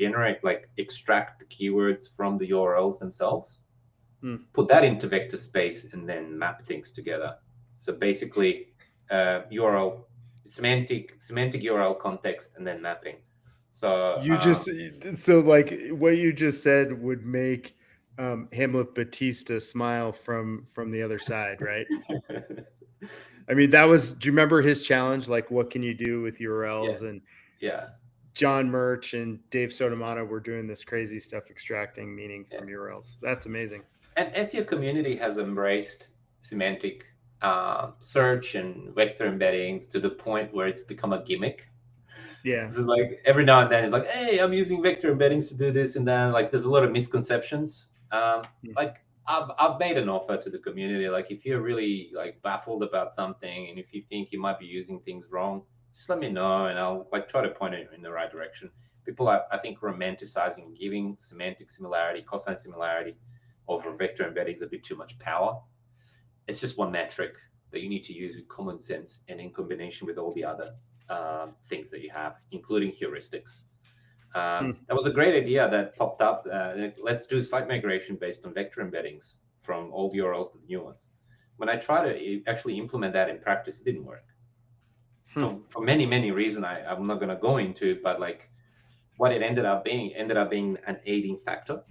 extract the keywords from the URLs themselves, put that into vector space, and then map things together. So basically, URL semantic URL context and then mapping. So
so like what you just said would make Hamlet Batista smile from the other side, right? I mean, do you remember his challenge? Like, what can you do with URLs?
Yeah.
And
Yeah.
John Murch and Dave Sotomano were doing this crazy stuff, extracting meaning from URLs. That's amazing.
And SEO Community has embraced semantic search and vector embeddings to the point where it's become a gimmick.
Yeah.
This is like every now and then it's like, hey, I'm using vector embeddings to do this and then. Like, there's a lot of misconceptions. Like, I've made an offer to the community. Like, if you're really like baffled about something and if you think you might be using things wrong, just let me know and I'll like try to point it in the right direction. People are, I think, romanticizing and giving semantic similarity, cosine similarity over vector embeddings a bit too much power. It's just one metric that you need to use with common sense and in combination with all the other things that you have, including heuristics. That was a great idea that popped up. Let's do site migration based on vector embeddings from old URLs to the new ones. When I tried to actually implement that in practice, it didn't work. For many, many reasons I'm not going to go into, but like what it ended up being an aiding factor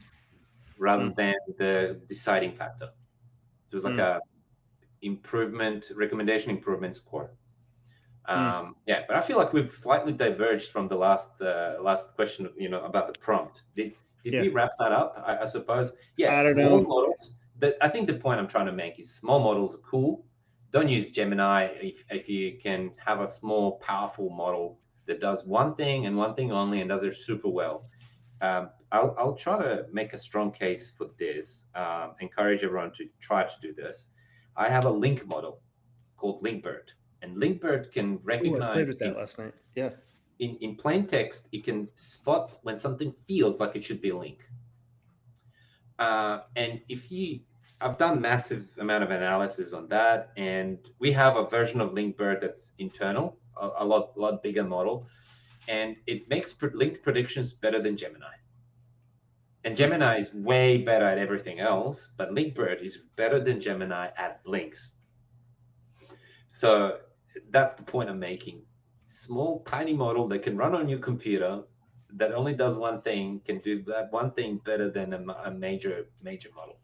rather than the deciding factor. So it was like a recommendation improvement score. Yeah, but I feel like we've slightly diverged from the last question, about the prompt. Did we wrap that up? I suppose. Yeah,
I don't
small
know.
models. I think the point I'm trying to make is small models are cool. Don't use Gemini if you can have a small, powerful model that does one thing and one thing only and does it super well. I'll try to make a strong case for this. Encourage everyone to try to do this. I have a link model called LinkBird. And LinkBird can recognize.
I played with that last night. Yeah.
In plain text, it can spot when something feels like it should be a link. And I've done massive amount of analysis on that, and we have a version of LinkBird that's internal, a lot bigger model, and it makes link predictions better than Gemini. And Gemini is way better at everything else, but LinkBird is better than Gemini at links. So that's the point I'm making. Small, tiny model that can run on your computer that only does one thing can do that one thing better than a major model.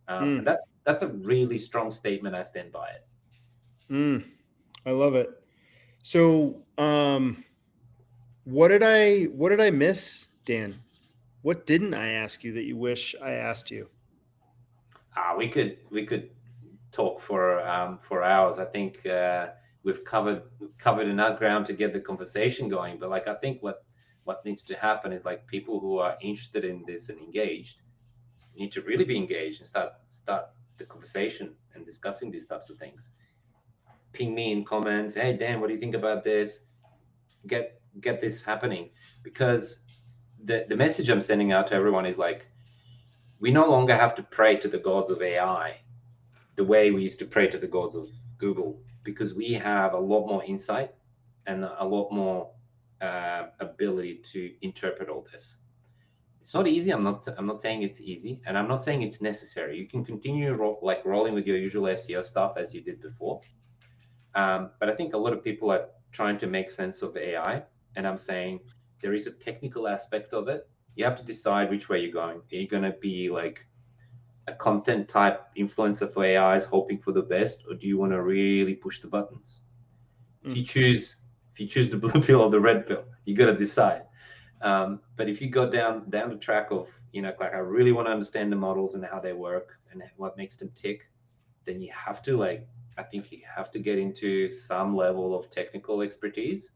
And that's a really strong statement. I stand by it.
I love it. So, what did I miss, Dan? What didn't I ask you that you wish I asked you?
We could talk for hours. I think we've covered enough ground to get the conversation going. But like, I think what needs to happen is like people who are interested in this and engaged need to really be engaged and start the conversation and discussing these types of things. Ping me in comments. Hey Dan, what do you think about this? Get this happening, because the message I'm sending out to everyone is like, we no longer have to pray to the gods of AI the way we used to pray to the gods of Google, because we have a lot more insight and a lot more ability to interpret all this. It's not easy. I'm not saying it's easy, and I'm not saying it's necessary. You can continue rolling with your usual SEO stuff as you did before. But I think a lot of people are trying to make sense of AI, and I'm saying there is a technical aspect of it. You have to decide which way you're going. Are you going to be like a content type influencer for AIs hoping for the best, or do you want to really push the buttons? If you choose the blue pill or the red pill, you got to decide. But if you go down the track of, like, I really want to understand the models and how they work and what makes them tick, then you have to I think you have to get into some level of technical expertise.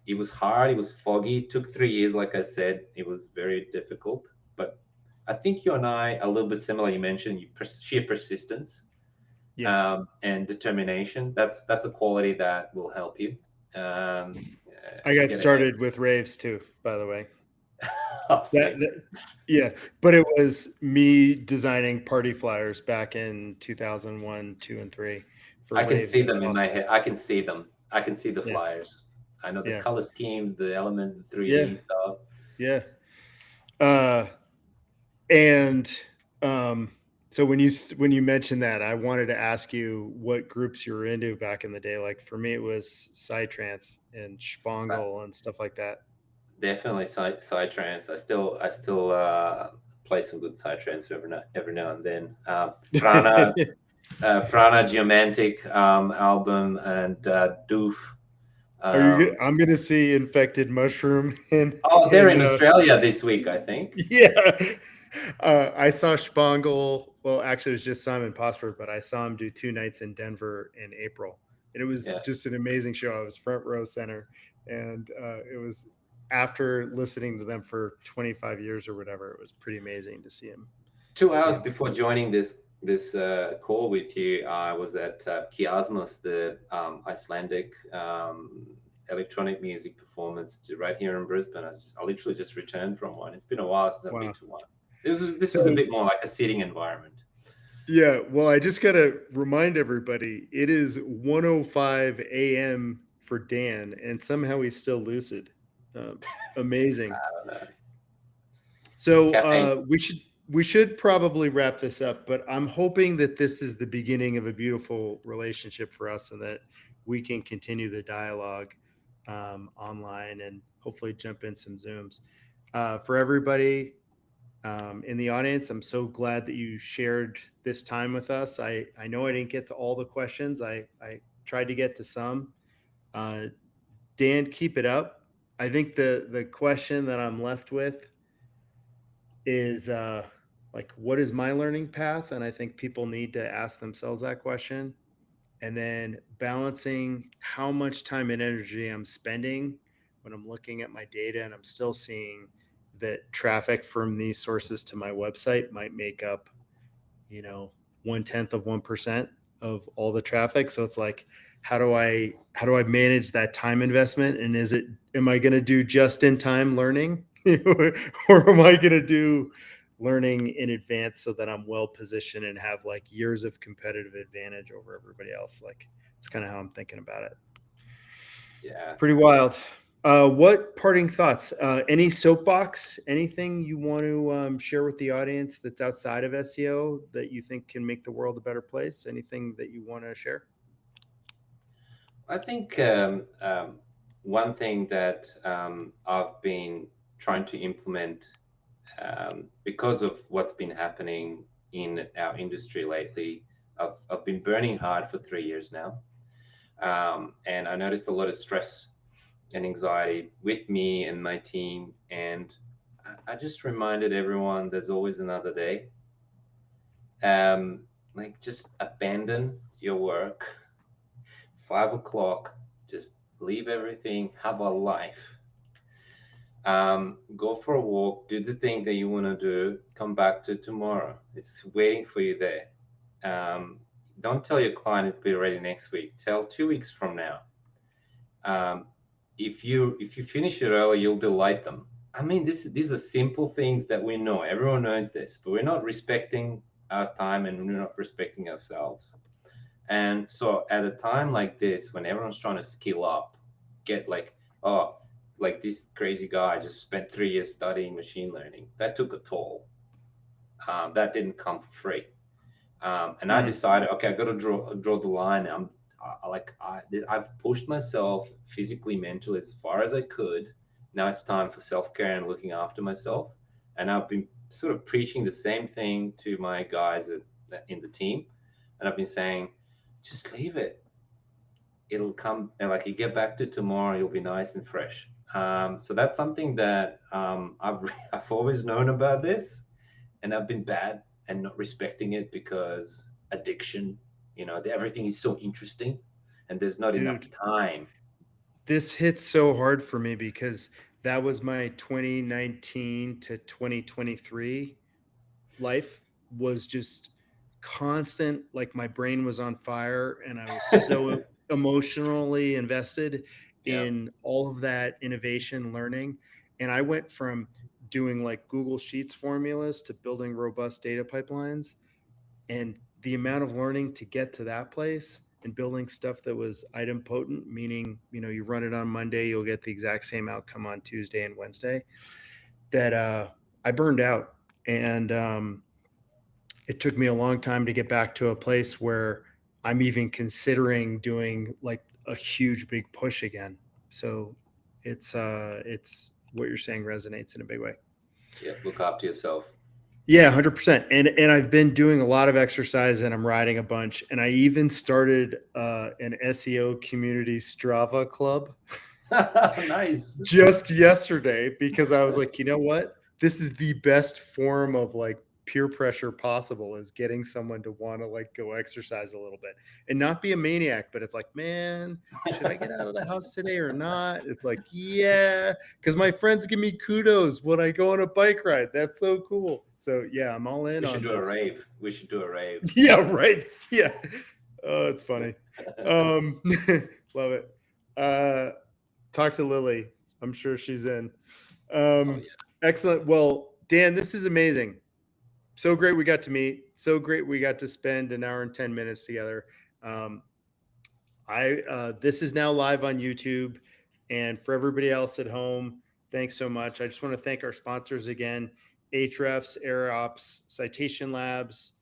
It was hard. It was foggy. It took 3 years. Like I said, it was very difficult, but I think you and I are a little bit similar. You mentioned sheer persistence, and determination. That's a quality that will help you.
I got started with raves too, by the way.
Yeah,
but it was me designing party flyers back in 2001, 2, and 3.
I can see them in my head. I can see them. I can see the
Yeah.
flyers. I know the
Yeah.
color schemes, the elements, the
Yeah.
3D stuff.
Yeah. Uh, and um, so when you mentioned that, I wanted to ask you what groups you were into back in the day. Like for me, it was Psytrance and
So
Spangle and stuff like that.
definitely psytrance. I still play some good psytrance every now and then. Prana Geomantic album and Doof.
Are you good?
Um,
I'm gonna see Infected Mushroom and
oh, they're
and
in Australia this week, I think.
yeah. I saw Spangle. Well, actually, it was just Simon Posper, but I saw him do 2 nights in Denver in April, and it was
Yeah,
just an amazing show. I was front row center, and it was after listening to them for 25 years or whatever. It was pretty amazing to see him.
two
See
hours
him.
before joining this call with you, I was at Kiasmos, the Icelandic electronic music performance right here in Brisbane. I literally just returned from one. It's been a while since I've been
Wow.
to one. This was a
So
bit more like a sitting environment.
yeah, well, I just gotta remind everybody it is 1:05 a.m. for Dan, and somehow he's still lucid. Um, Amazing.
I don't know.
So
Caffeine.
we should probably wrap this up, but I'm hoping that this is the beginning of a beautiful relationship for us, and that we can continue the dialogue online and hopefully jump in some Zooms. For everybody in the audience, I'm so glad that you shared this time with us. I know I didn't get to all the questions. I tried to get to some. Uh, Dan, keep it up. I think the question that I'm left with is like, what is my learning path? And I think people need to ask themselves that question. And then balancing how much time and energy I'm spending when I'm looking at my data and I'm still seeing that traffic from these sources to my website might make up, you know, 1/10 of 1% of all the traffic. So it's like, how do I manage that time investment? And am I going to do just in time learning or am I going to do learning in advance so that I'm well positioned and have like years of competitive advantage over everybody else? Like it's kind of how I'm thinking about it.
Yeah.
Pretty wild. What parting thoughts? Any soapbox? Anything you want to share with the audience that's outside of SEO that you think can make the world a better place? Anything that you want to share?
I think one thing that I've been trying to implement because of what's been happening in our industry lately. I've been burning hard for 3 years now. And I noticed a lot of stress and anxiety with me and my team. And I just reminded everyone there's always another day. Like, just abandon your work, 5 o'clock, just leave everything, have a life. Go for a walk, do the thing that you want to do, come back to tomorrow. It's waiting for you there. Don't tell your client it'll be ready next week. Tell 2 weeks from now. Um, if you finish it early, you'll delight them. I mean, these are simple things that we know. Everyone knows this, but we're not respecting our time and we're not respecting ourselves. And so at a time like this, when everyone's trying to skill up, get like, oh, like this crazy guy just spent 3 years studying machine learning. That took a toll. That didn't come for free. And I
Mm,
decided, okay, I got to draw the line. I've pushed myself physically, mentally as far as I could. Now it's time for self care and looking after myself. And I've been sort of preaching the same thing to my guys in the team, and I've been saying, just leave it. It'll come, and like you get back to tomorrow, you'll be nice and fresh. So that's something that I've always known about this, and I've been bad and not respecting it because addiction, everything is so interesting and there's not enough
dude,
time.
this hits so hard for me because that was my 2019 to 2023 life was just constant, like my brain was on fire and I was so emotionally invested
Yeah.
in all of that innovation learning. And I went from doing like Google Sheets formulas to building robust data pipelines, and the amount of learning to get to that place and building stuff that was item potent, meaning, you run it on Monday, you'll get the exact same outcome on Tuesday and Wednesday, that I burned out. And it took me a long time to get back to a place where I'm even considering doing like a huge big push again. So it's what you're saying resonates in a big way.
Yeah, look after yourself.
Yeah, 100%. And I've been doing a lot of exercise and I'm riding a bunch. And I even started an SEO Community Strava club
Nice.
just yesterday, because I was like, you know what? This is the best form of like peer pressure possible, is getting someone to want to like go exercise a little bit and not be a maniac. But it's like, man, should I get out of the house today or not? It's like, yeah, because my friends give me kudos when I go on a bike ride. That's so cool. So yeah, I'm all in
We should
on
do a
this.
rave. We should do a rave.
Yeah, right. Yeah. Oh, it's funny. Love it. Talk to Lily. I'm sure she's in.
Oh, yeah.
Excellent. Well, Dan, this is amazing. So great we got to meet. So great we got to spend an hour and 10 minutes together. This is now live on YouTube. And for everybody else at home, thanks so much. I just want to thank our sponsors again: Ahrefs, AirOps, Citation Labs,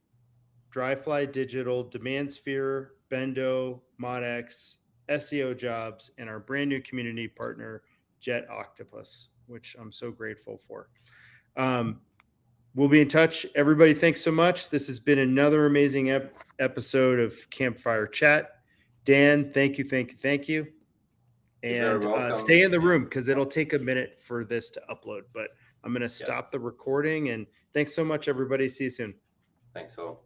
Dryfly Digital, DemandSphere, Bendo, ModX, SEO Jobs, and our brand new community partner, Jet Octopus, which I'm so grateful for. We'll be in touch. Everybody, thanks so much. This has been another amazing episode of Campfire Chat. Dan, thank you, thank you, thank you.
You're very
And
welcome.
stay in the room because it'll take a minute for this to upload. But I'm going to stop the recording. And thanks so much, everybody. See you soon.
Thanks all.